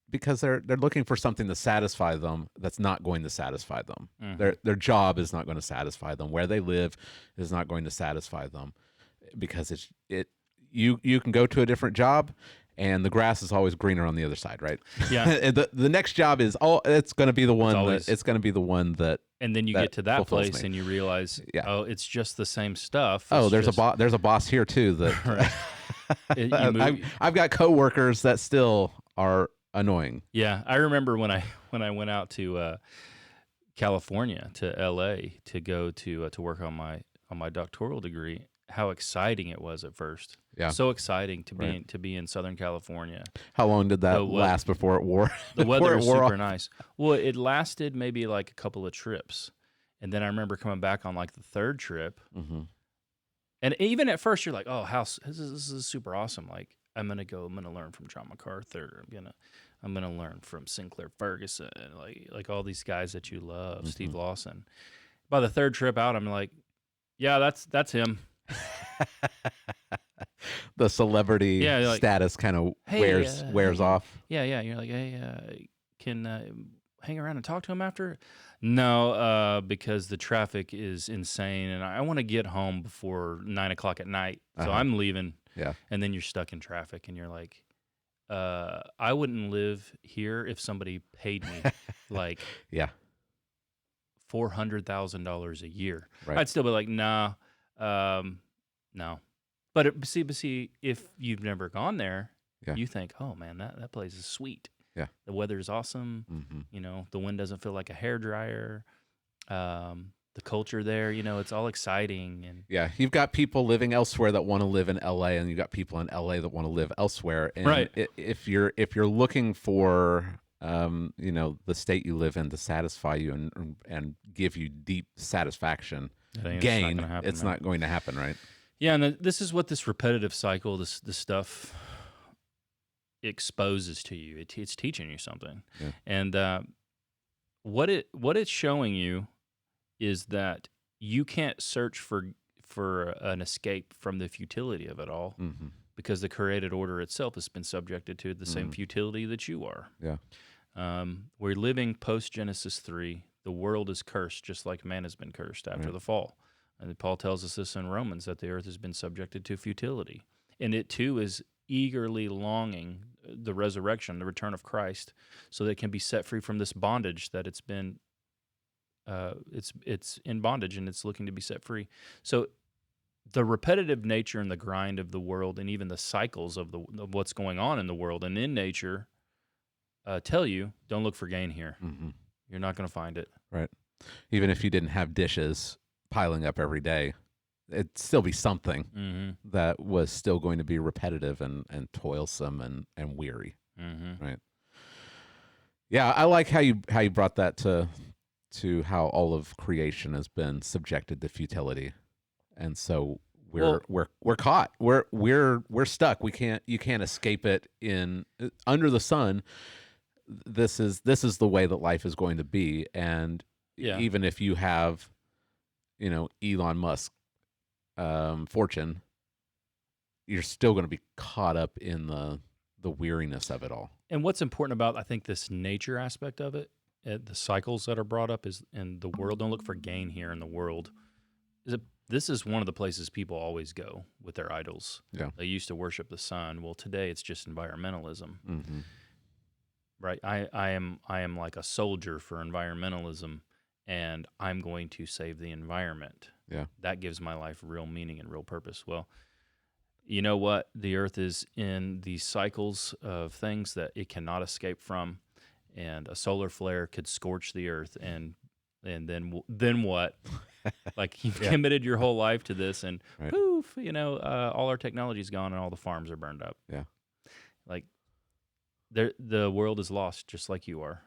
because they're looking for something to satisfy them that's not going to satisfy them. Their job is not going to satisfy them. Where they live is not going to satisfy them because you can go to a different job and the grass is always greener on the other side, right? Yeah. the next job is it's going to be the one that and then you get to that place me. and you realize, it's just the same stuff. There's a boss here too that I've got coworkers that still are annoying. Yeah, I remember when I went out to California, to LA, to go to work on my doctoral degree, how exciting it was at first. Yeah, so exciting to be in Southern California. How long did that last before it wore? The weather was super nice. Well, it lasted maybe like a couple of trips, and then I remember coming back on like the third trip, and even at first you're like, "Oh, this is super awesome!" Like I'm gonna learn from John MacArthur. I'm gonna learn from Sinclair Ferguson, like all these guys that you love, Steve Lawson. By the third trip out, I'm like, yeah, that's him. The celebrity status kind of wears off. Yeah. You're like, hey, can hang around and talk to him after? No, because the traffic is insane, and I want to get home before 9:00 at night, so I'm leaving. Yeah, and then you're stuck in traffic, and you're like, I wouldn't live here if somebody paid me like $400,000 a year. Right. I'd still be like, nah, no. But see, if you've never gone there, you think, oh man, that place is sweet. Yeah, the weather's awesome. The wind doesn't feel like a hairdryer. The culture there, it's all exciting. And you've got people living elsewhere that want to live in LA, and you've got people in LA that want to live elsewhere. And right. If you're looking for the state you live in to satisfy you and give you deep satisfaction, it's not going to happen, right? Yeah, and this is what this repetitive cycle, this stuff exposes to you. It's teaching you something, and what it's showing you is that you can't search for an escape from the futility of it all, because the created order itself has been subjected to the same futility that you are. Yeah, we're living post Genesis 3. The world is cursed, just like man has been cursed after the fall. And Paul tells us this in Romans, that the earth has been subjected to futility. And it too is eagerly longing the resurrection, the return of Christ, so that it can be set free from this bondage that it's been, it's in bondage, and it's looking to be set free. So the repetitive nature and the grind of the world, and even the cycles of what's going on in the world and in nature, tell you, don't look for gain here. You're not going to find it. Right. Even if you didn't have dishes piling up every day, it'd still be something that was still going to be repetitive and toilsome and weary. Right. Yeah, I like how you brought that to how all of creation has been subjected to futility, and so we're caught. We're stuck. You can't escape it in under the sun. This is the way that life is going to be. And even if you have, Elon Musk fortune, you're still going to be caught up in the weariness of it all. And what's important about, I think, this nature aspect of it, the cycles that are brought up is in the world. Don't look for gain here in the world. This is one of the places people always go with their idols. Yeah. They used to worship the sun. Well, today it's just environmentalism. Mm-hmm. Right. I am like a soldier for environmentalism, and I'm going to save the environment. Yeah. That gives my life real meaning and real purpose. Well, you know what? The earth is in these cycles of things that it cannot escape from, and a solar flare could scorch the earth, and then what? Like you've committed your whole life to this, and poof, all our technology's gone, and all the farms are burned up. Yeah. Like the world is lost, just like you are,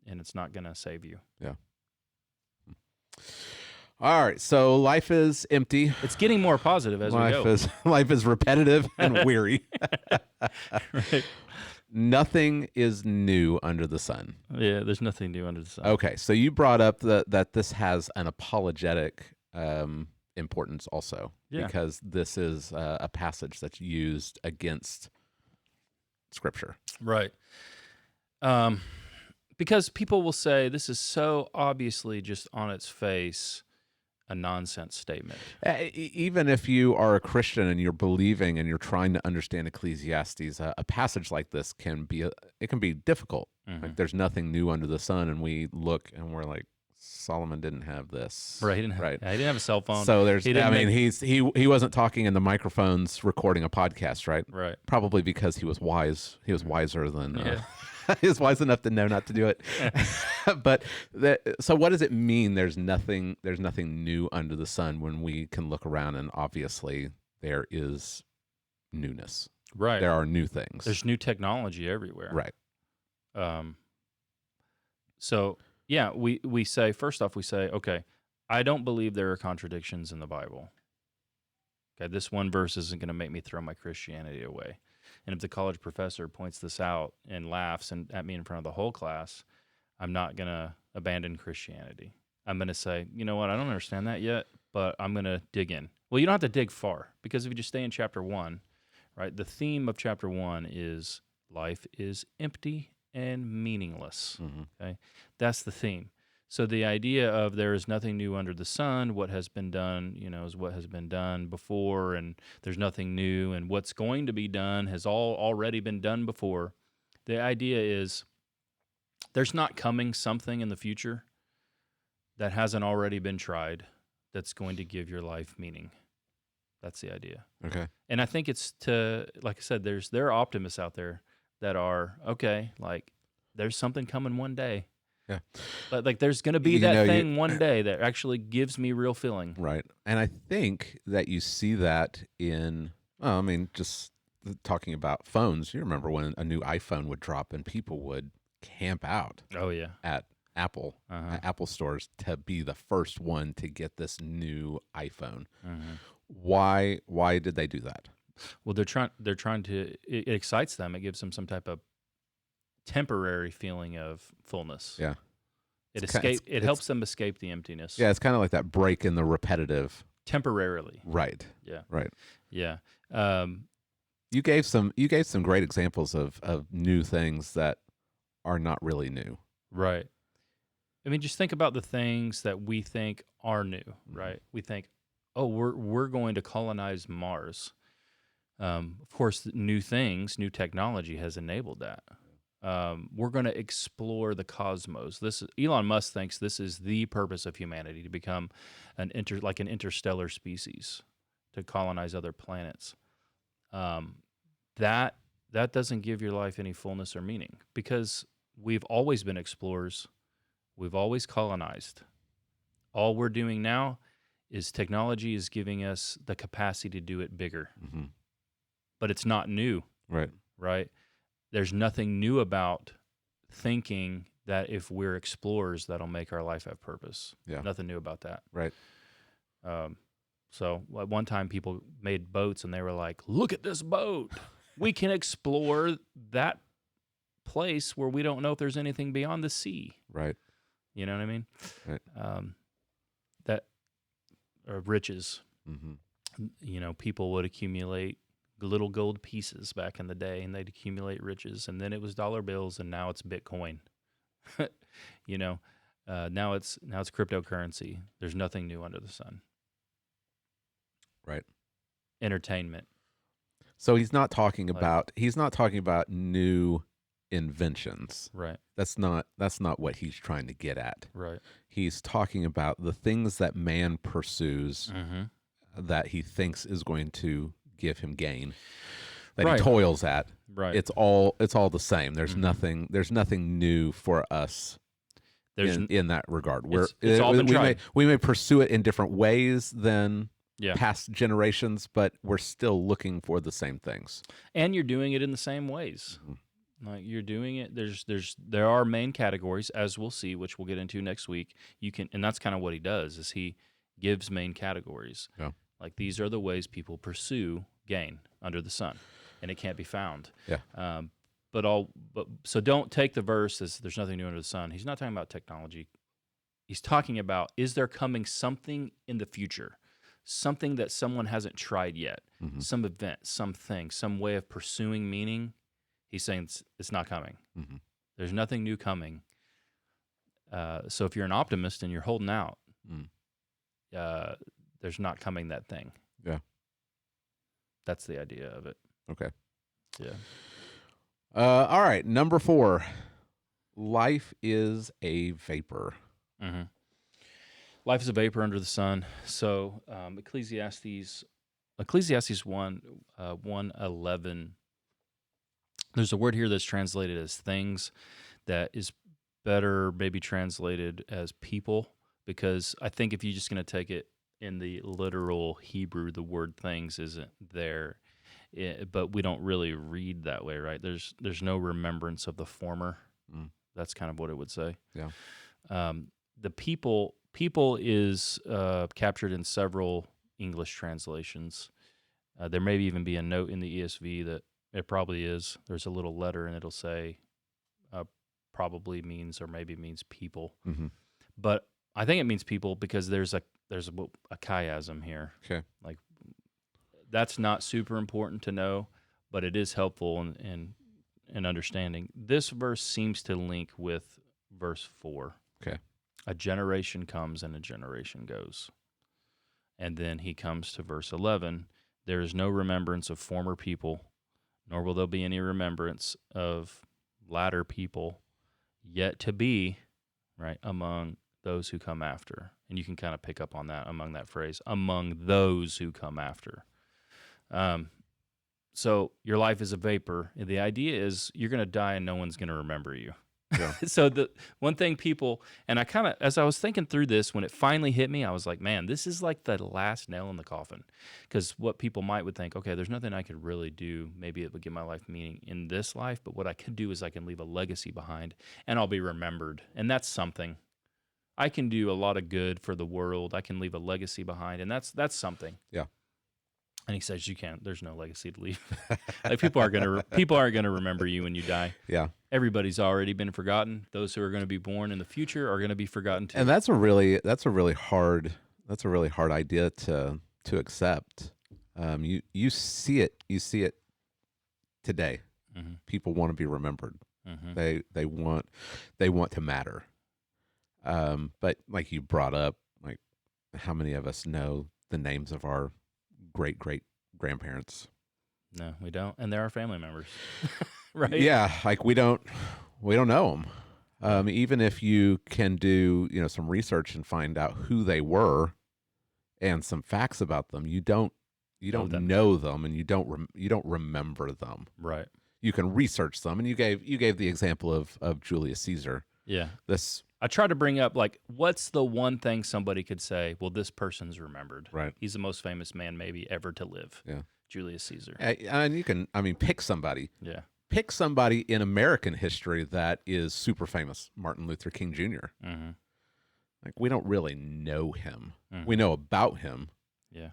and it's not going to save you. Yeah. All right, so life is empty. It's getting more positive as we go. Life is repetitive and weary. Right. Nothing is new under the sun. Yeah, there's nothing new under the sun. Okay, so you brought up that this has an apologetic importance also, because this is a passage that's used against Scripture. Right. Because people will say this is so obviously just on its face a nonsense statement. Even if you are a Christian and you're believing and you're trying to understand Ecclesiastes, a passage like this can be difficult. Mm-hmm. Like there's nothing new under the sun, and we look and we're like, Solomon didn't have this. Right. He didn't have a cell phone. So he wasn't talking in the microphones recording a podcast, right? Right. Probably because he was wise. He was wiser than he was wise enough to know not to do it. But so what does it mean? There's nothing new under the sun when we can look around and obviously there is newness. Right. There are new things. There's new technology everywhere. Right. So yeah, we say, first off, okay, I don't believe there are contradictions in the Bible. Okay, this one verse isn't going to make me throw my Christianity away. And if the college professor points this out and laughs at me in front of the whole class, I'm not going to abandon Christianity. I'm going to say, you know what, I don't understand that yet, but I'm going to dig in. Well, you don't have to dig far, because if you just stay in chapter 1, right, the theme of chapter 1 is life is empty and meaningless. Mm-hmm. Okay, that's the theme. So the idea of there is nothing new under the sun, what has been done, is what has been done before, and there's nothing new, and what's going to be done has already been done before. The idea is there's not coming something in the future that hasn't already been tried that's going to give your life meaning. That's the idea. Okay. And I think it's like I said, there are optimists out there that are, okay, like there's something coming one day. Yeah. But like there's going to be that thing one day that actually gives me real feeling. Right. And I think that you see that just talking about phones. You remember when a new iPhone would drop and people would camp out. Oh, yeah. At Apple stores to be the first one to get this new iPhone. Mm-hmm. Why did they do that? Well, they're trying to, it excites them. It gives them some type of temporary feeling of fullness. Yeah. It helps them escape the emptiness. Yeah, it's kind of like that break in the repetitive. Temporarily. Right. Yeah. Right. Yeah. You gave some great examples of new things that are not really new. Right. I mean, just think about the things that we think are new, right? We think, oh, we're going to colonize Mars. Of course, new technology has enabled that. We're going to explore the cosmos. Elon Musk thinks this is the purpose of humanity, to become an interstellar species, to colonize other planets. That doesn't give your life any fullness or meaning, because we've always been explorers. We've always colonized. All we're doing now is technology is giving us the capacity to do it bigger. Mm-hmm. But it's not new. Right? There's nothing new about thinking that if we're explorers, that'll make our life have purpose. Yeah. Nothing new about that. Right. So at one time, people made boats, and they were like, "Look at this boat! We can explore that place where we don't know if there's anything beyond the sea." Right. You know what I mean? Right. That riches. Mm-hmm. You know, people would accumulate little gold pieces back in the day, and they'd accumulate riches, and then it was dollar bills, and now it's Bitcoin. You know, now it's cryptocurrency. There's nothing new under the sun. Right. Entertainment. So he's not talking about new inventions. Right. That's not what he's trying to get at. Right. He's talking about the things that man pursues that he thinks is going to give him gain, that he toils at. Right. It's all the same. There's nothing new for us in that regard. It's all been tried. We may pursue it in different ways than past generations, but we're still looking for the same things. And you're doing it in the same ways. Like you're doing it. There are main categories, as we'll see, which we'll get into next week. And that's kind of what he does, is he gives main categories. Yeah. Like these are the ways people pursue gain under the sun, and it can't be found. Yeah. So don't take the verse as there's nothing new under the sun. He's not talking about technology. He's talking about, is there coming something in the future, something that someone hasn't tried yet, some event, something, some way of pursuing meaning. He's saying it's not coming. There's nothing new coming. So if you're an optimist and you're holding out, there's not coming that thing. Yeah. That's the idea of it. Okay. Yeah. All right. Number 4. Life is a vapor. Life is a vapor under the sun. So Ecclesiastes 1:11. There's a word here that's translated as things that is better maybe translated as people, because I think if you're just going to take it in the literal Hebrew, the word things isn't there. But we don't really read that way, right? There's no remembrance of the former. That's kind of what it would say. Yeah. The people is captured in several English translations. There may even be a note in the ESV that it probably is. There's a little letter, and it'll say probably means or maybe means people. But I think it means people because there's a chiasm here. Okay. Like that's not super important to know, but it is helpful in understanding. This verse seems to link with verse 4. Okay. A generation comes and a generation goes. And then he comes to verse 11. There is no remembrance of former people, nor will there be any remembrance of latter people yet to be, right, among those who come after. And you can kind of pick up on that among that phrase, among those who come after. So your life is a vapor. And the idea is you're going to die and no one's going to remember you. Yeah. So the one thing people, and I kind of, as I was thinking through this, when it finally hit me, I was like, man, this is like the last nail in the coffin. Because what people would think, okay, there's nothing I could really do. Maybe it would give my life meaning in this life, but what I could do is I can leave a legacy behind and I'll be remembered. And that's something. I can do a lot of good for the world. I can leave a legacy behind, and that's something. Yeah. And he says you can't. There's no legacy to leave. Like people aren't gonna remember you when you die. Yeah. Everybody's already been forgotten. Those who are going to be born in the future are going to be forgotten too. And that's a really hard idea to accept. You see it today. People want to be remembered. They want to matter. But like you brought up, like how many of us know the names of our great grandparents? No, we don't, and they're our family members, right? Yeah, like we don't know them. Even if you can do some research and find out who they were and some facts about them, you don't know them, and you don't remember them. Right. You can research them, and you gave the example of Julius Caesar. Yeah. I try to bring up, like, what's the one thing somebody could say, well, this person's remembered. Right. He's the most famous man maybe ever to live. Yeah. Julius Caesar. And you can, pick somebody. Yeah. Pick somebody in American history that is super famous. Martin Luther King Jr. Like, we don't really know him. We know about him. Yeah.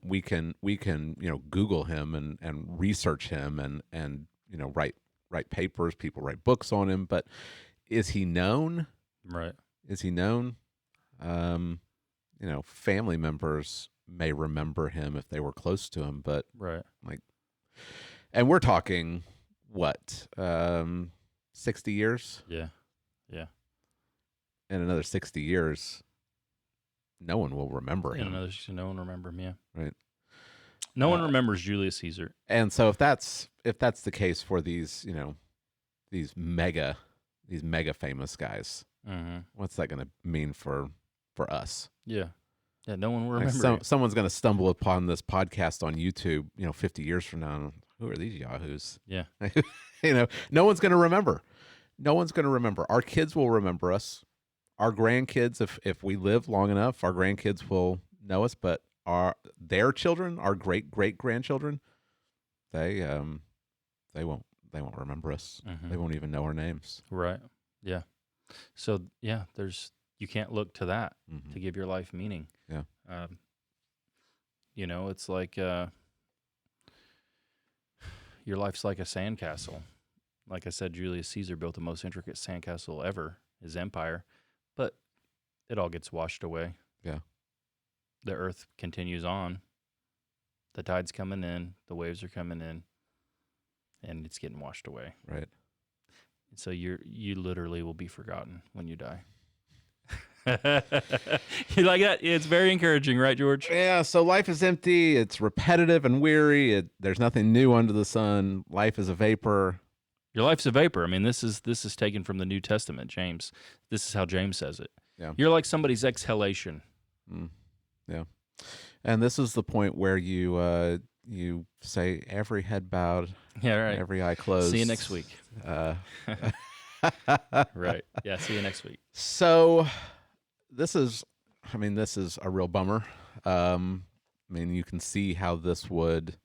We can Google him and research him and write papers. People write books on him, but is he known? Right. Is he known? Family members may remember him if they were close to him, but Right. and we're talking what, 60 years? Yeah. Yeah. In another 60 years, no one will remember him. No one remember him. Yeah. Right. No one remembers Julius Caesar. And so if that's the case for these, these mega famous guys, what's that going to mean for us? Yeah. Yeah. No one will remember. Someone's going to stumble upon this podcast on YouTube, 50 years from now. And, who are these yahoos? Yeah. No one's going to remember. No one's going to remember. Our kids will remember us. Our grandkids, if we live long enough, our grandkids will know us. But their children, our great grandchildren, they won't remember us. They won't even know our names. Right. Yeah. So yeah, you can't look to that to give your life meaning. Yeah. It's like your life's like a sandcastle. Like I said, Julius Caesar built the most intricate sandcastle ever, his empire, but it all gets washed away. Yeah. The earth continues on. The tide's coming in, the waves are coming in, and it's getting washed away. Right. So you literally will be forgotten when you die. You like that? It's very encouraging, right, George? Yeah, so life is empty, it's repetitive and weary, there's nothing new under the sun. Life is a vapor. Your life's a vapor. I mean, this is taken from the New Testament, James. This is how James says it. Yeah. You're like somebody's exhalation. Yeah. And this is the point where you say every head bowed, yeah, right, every eye closed. See you next week. Right. Yeah, see you next week. So this is a real bummer. You can see how this would,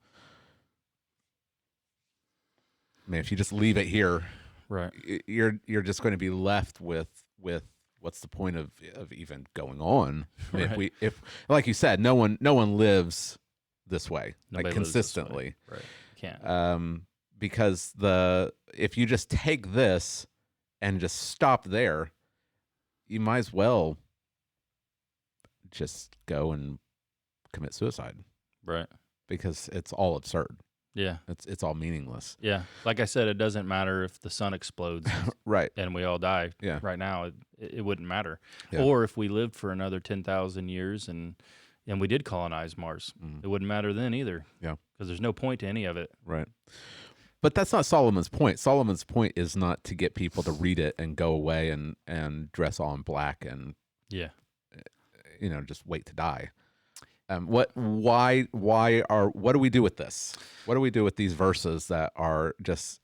if you just leave it here, right, you're just going to be left with what's the point of even going on? Right. If like you said, no one lives this way, Nobody consistently. lives this way. Right. Can't. Because if you just take this and just stop there, you might as well just go and commit suicide. Right. Because it's all absurd. Yeah. It's all meaningless. Yeah. Like I said, it doesn't matter if the sun explodes right. and we all die. Yeah. Right now, it wouldn't matter. Yeah. Or if we lived for another 10,000 years and we did colonize Mars, it wouldn't matter then either. Yeah. Because there's no point to any of it. Right. But that's not Solomon's point. Solomon's point is not to get people to read it and go away and dress all in black and just wait to die. What do we do with this? What do we do with these verses that are just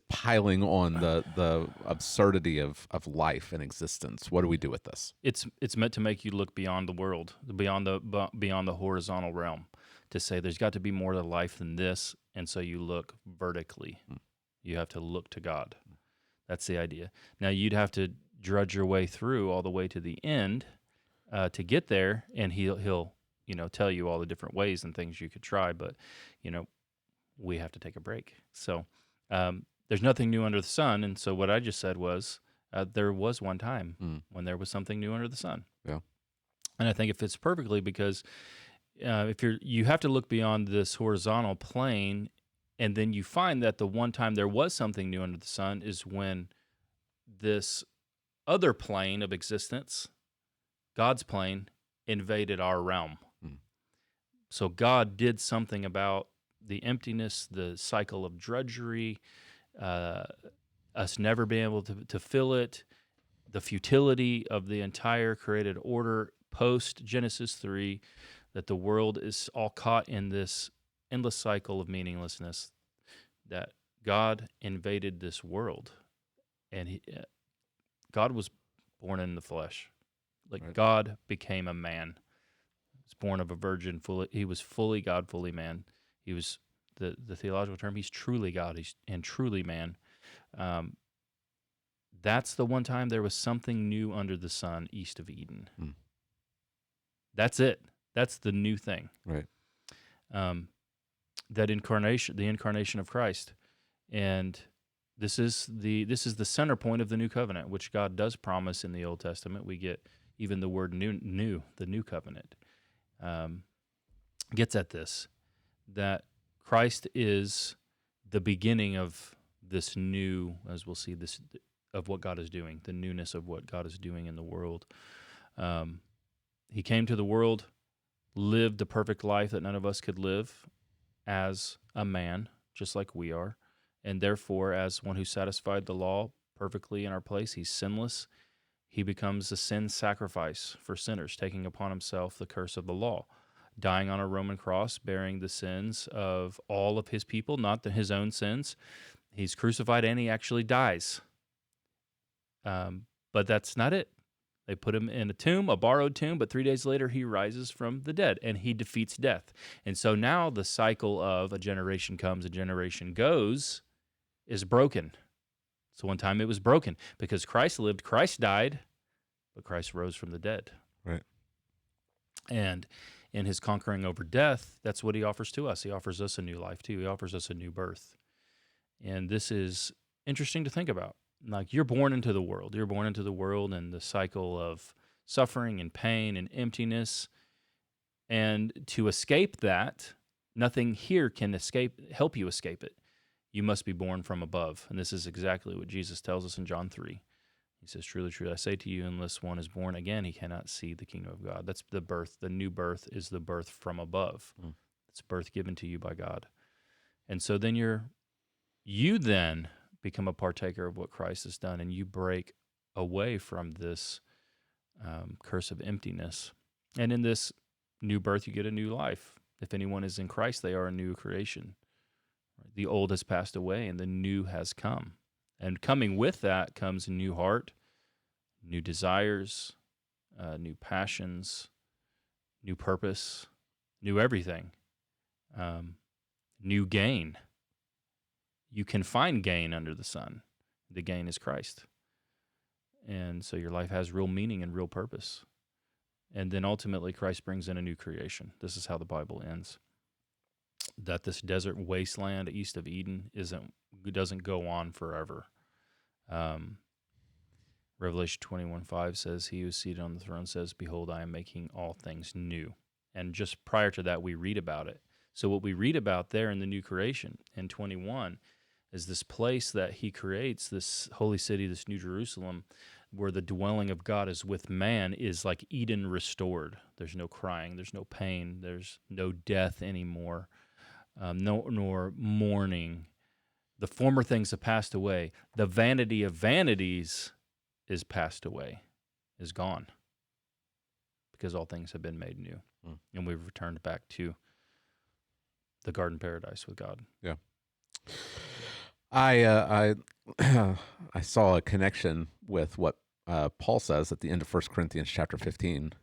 piling on the absurdity of life and existence? What do we do with this? It's meant to make you look beyond the world, beyond the horizontal realm, to say there's got to be more to life than this, and so you look vertically. You have to look to God. That's the idea. Now you'd have to drudge your way through all the way to the end to get there, and he'll tell you all the different ways and things you could try, but we have to take a break. So there's nothing new under the sun, and so what I just said was there was one time when there was something new under the sun. Yeah, and I think it fits perfectly because if you have to look beyond this horizontal plane, and then you find that the one time there was something new under the sun is when this other plane of existence, God's plane, invaded our realm. So God did something about the emptiness, the cycle of drudgery, us never being able to fill it, the futility of the entire created order post Genesis 3, that the world is all caught in this endless cycle of meaninglessness, that God invaded this world, and God was born in the flesh. Right. God became a man. He was born of a virgin. He was fully God, fully man. He was the theological term. He's truly God. And truly man. That's the one time there was something new under the sun east of Eden. That's it. That's the new thing. Right. That incarnation, the incarnation of Christ, and this is the center point of the new covenant, which God does promise in the Old Testament. We get even the word new, the new covenant, gets at this, that Christ is the beginning of this new, as we'll see, this of what God is doing, the newness of what God is doing in the world. He came to the world, lived a perfect life that none of us could live as a man, just like we are, and therefore, as one who satisfied the law perfectly in our place, he's sinless. He becomes a sin sacrifice for sinners, taking upon himself the curse of the law, dying on a Roman cross, bearing the sins of all of his people, not his own sins. He's crucified and he actually dies. But that's not it. They put him in a tomb, a borrowed tomb, but 3 days later he rises from the dead and he defeats death. And so now the cycle of a generation comes, a generation goes is broken. So one time it was broken because Christ lived, Christ died, but Christ rose from the dead. Right. And in his conquering over death, that's what he offers to us. He offers us a new life too. He offers us a new birth. And this is interesting to think about. Like, you're born into the world. You're born into the world and the cycle of suffering and pain and emptiness. And to escape that, nothing here can help you escape it. You must be born from above. And this is exactly what Jesus tells us in John 3. He says, truly, truly, I say to you, unless one is born again, he cannot see the kingdom of God. That's the birth. The new birth is the birth from above. It's birth given to you by God. And so then you then become a partaker of what Christ has done, and you break away from this curse of emptiness. And in this new birth, you get a new life. If anyone is in Christ, they are a new creation. The old has passed away, and the new has come. And coming with that comes a new heart, new desires, new passions, new purpose, new everything, new gain. You can find gain under the sun. The gain is Christ. And so your life has real meaning and real purpose. And then ultimately Christ brings in a new creation. This is how the Bible ends. That this desert wasteland east of Eden doesn't go on forever. Revelation 21:5 says, he who is seated on the throne says, behold, I am making all things new. And just prior to that, we read about it. So what we read about there in the new creation in 21 is this place that he creates, this holy city, this New Jerusalem, where the dwelling of God is with man, is like Eden restored. There's no crying, there's no pain, there's no death anymore, nor mourning. The former things have passed away. The vanity of vanities is passed away, is gone, because all things have been made new. And we've returned back to the garden paradise with God. Yeah. I saw a connection with what Paul says at the end of 1 Corinthians chapter 15.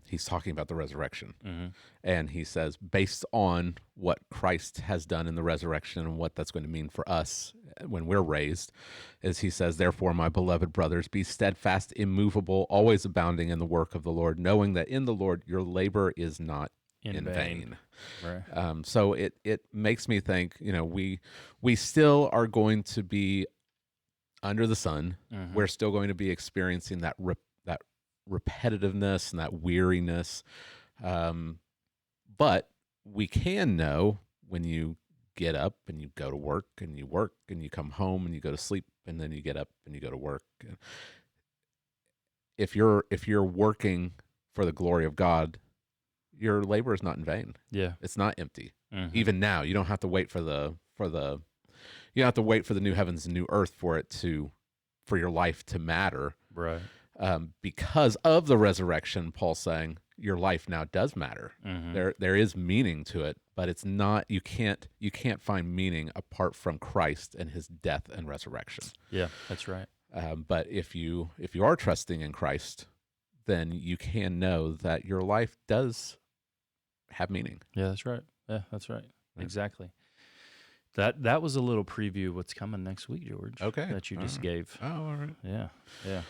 He's talking about the resurrection. And he says, based on what Christ has done in the resurrection and what that's going to mean for us when we're raised, is he says, therefore, my beloved brothers, be steadfast, immovable, always abounding in the work of the Lord, knowing that in the Lord your labor is not in vain. Right. So it makes me think, we still are going to be under the sun. We're still going to be experiencing that repetitiveness and that weariness. But we can know when you get up and you go to work and you come home and you go to sleep and then you get up and you go to work. If you're working for the glory of God, your labor is not in vain. Yeah. It's not empty. Even now, you don't have to wait for the new heavens and new earth for your life to matter. Right. Because of the resurrection, Paul's saying your life now does matter. There is meaning to it, but it's not. You can't find meaning apart from Christ and his death and resurrection. Yeah, that's right. But if you are trusting in Christ, then you can know that your life does have meaning. Yeah, that's right. Yeah, that's right. Exactly. That was a little preview of what's coming next week, George. Okay. That you just gave. Oh, all right. Yeah.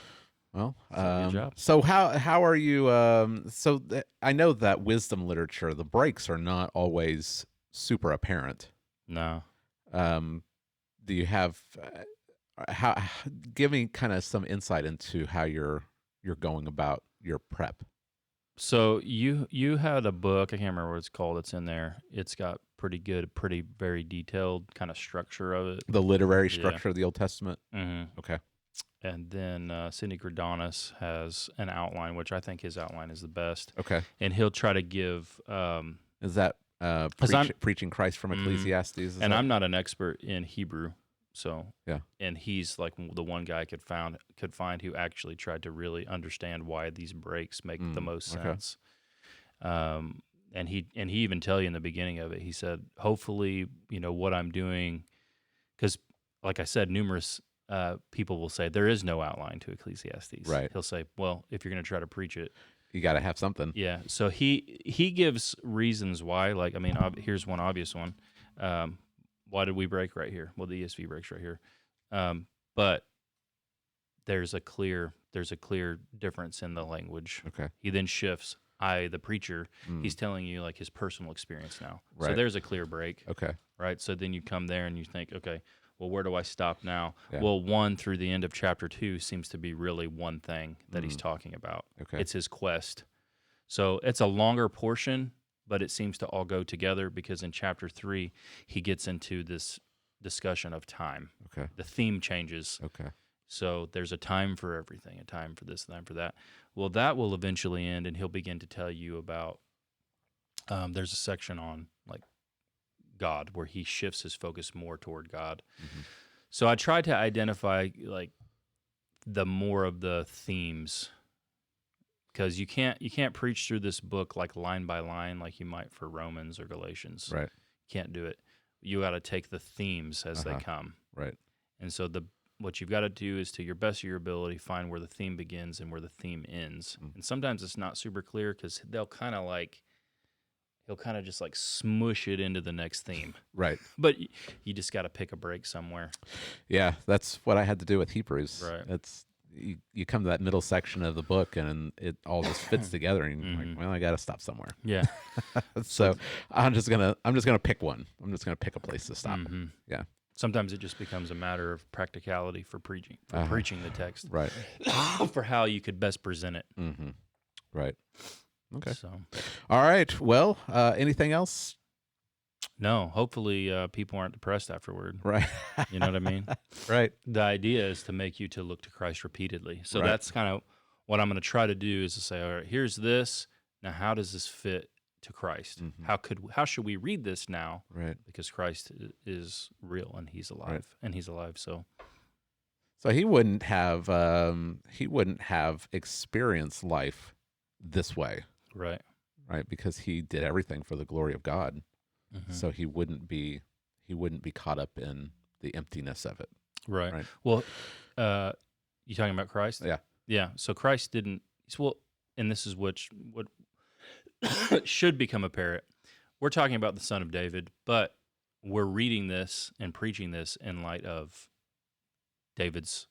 Well, good job. so how are you? I know that wisdom literature, the breaks are not always super apparent. No. Do you have how? Give me kind of some insight into how you're going about your prep. So you had a book, I can't remember what it's called, it's in there. It's got pretty very detailed kind of structure of it. The literary structure of the Old Testament. Mm-hmm. Okay. And then Sidney Greidanus has an outline, which I think his outline is the best. Okay. And he'll try to give. Is that preaching Christ from Ecclesiastes? I'm not an expert in Hebrew, so yeah. And he's like the one guy I could find who actually tried to really understand why these breaks make the most sense. And he even tell you in the beginning of it. He said, hopefully, what I'm doing, because like I said, numerous people will say there is no outline to Ecclesiastes. Right. He'll say, well, if you're going to try to preach it, you got to have something. Yeah. So he gives reasons why. Like, I mean, here's one obvious one. Why did we break right here? Well, the ESV breaks right here. But there's a clear difference in the language. Okay. He then shifts. The preacher, he's telling you like his personal experience now. Right. So there's a clear break. Okay. Right. So then you come there and you think, okay, well, where do I stop now? Yeah. Well, 1 through the end of chapter 2 seems to be really one thing that he's talking about. Okay. It's his quest. So it's a longer portion, but it seems to all go together because in chapter 3, he gets into this discussion of time. Okay. The theme changes. Okay. So there's a time for everything, a time for this, a time for that. Well, that will eventually end, and he'll begin to tell you about, there's a section on like God where he shifts his focus more toward God. Mm-hmm. So I tried to identify like the more of the themes, because you can't preach through this book like line by line like you might for Romans or Galatians. Right. You can't do it. You got to take the themes as they come. Right. And so what you've got to do is, to your best of your ability, find where the theme begins and where the theme ends. Mm-hmm. And sometimes it's not super clear because he'll kind of just like smush it into the next theme. Right. But you just got to pick a break somewhere. Yeah, that's what I had to do with Hebrews. Right. It's you come to that middle section of the book and it all just fits together, and you're like, well, I got to stop somewhere. Yeah. So I'm just gonna pick one. I'm just gonna pick a place to stop. Mm-hmm. Yeah. Sometimes it just becomes a matter of practicality for preaching the text. Right. For how you could best present it. Mm-hmm. Right. Okay. So. All right. Well, anything else? No. Hopefully people aren't depressed afterward. Right. You know what I mean? Right. The idea is to make you to look to Christ repeatedly. So that's kind of what I'm going to try to do, is to say, all right, here's this. Now, how does this fit to Christ? Mm-hmm. How should we read this now? Right. Because Christ is real and he's alive. Right. And he's alive. So he wouldn't have experienced life this way. Right. Right. Because he did everything for the glory of God. Mm-hmm. So he wouldn't be caught up in the emptiness of it. Right. Well, you talking about Christ? Yeah. Yeah. So Christ didn't. Well, and this is what should become apparent. We're talking about the Son of David, but we're reading this and preaching this in light of David's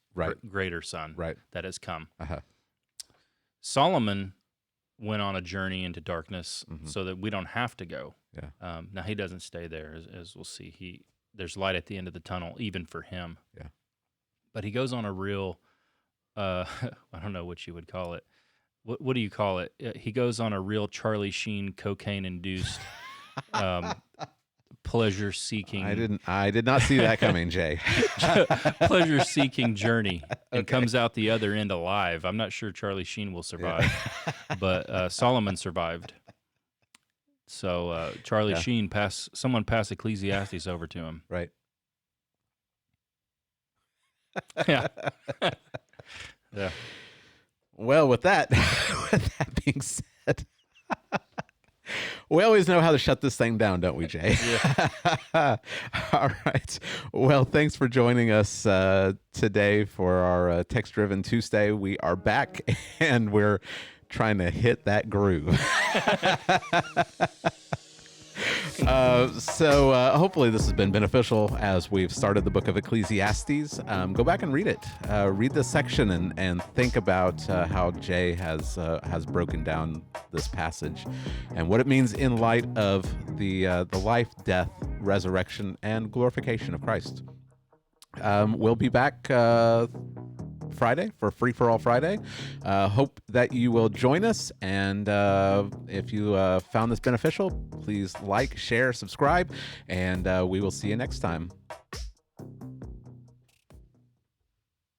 greater son that has come. Uh-huh. Solomon went on a journey into darkness so that we don't have to go. Yeah. Now, he doesn't stay there, as we'll see. There's light at the end of the tunnel, even for him. Yeah. But he goes on a real, I don't know what you would call it. What do you call it? He goes on a real Charlie Sheen cocaine-induced pleasure-seeking. I did not see that coming, Jay. Pleasure-seeking journey, and comes out the other end alive. I'm not sure Charlie Sheen will survive, but Solomon survived. So Charlie Sheen someone passed Ecclesiastes over to him. Right. Yeah. Yeah. Well, with that being said, we always know how to shut this thing down, don't we, Jay? Yeah. All right. Well, thanks for joining us today for our Text-Driven Tuesday. We are back, and we're trying to hit that groove. So hopefully this has been beneficial as we've started the book of Ecclesiastes. Go back and read it. Read this section and think about how Jay has broken down this passage and what it means in light of the life, death, resurrection, and glorification of Christ. We'll be back Friday for Free for All Friday. Hope that you will join us. And if you found this beneficial, please like, share, subscribe, and we will see you next time.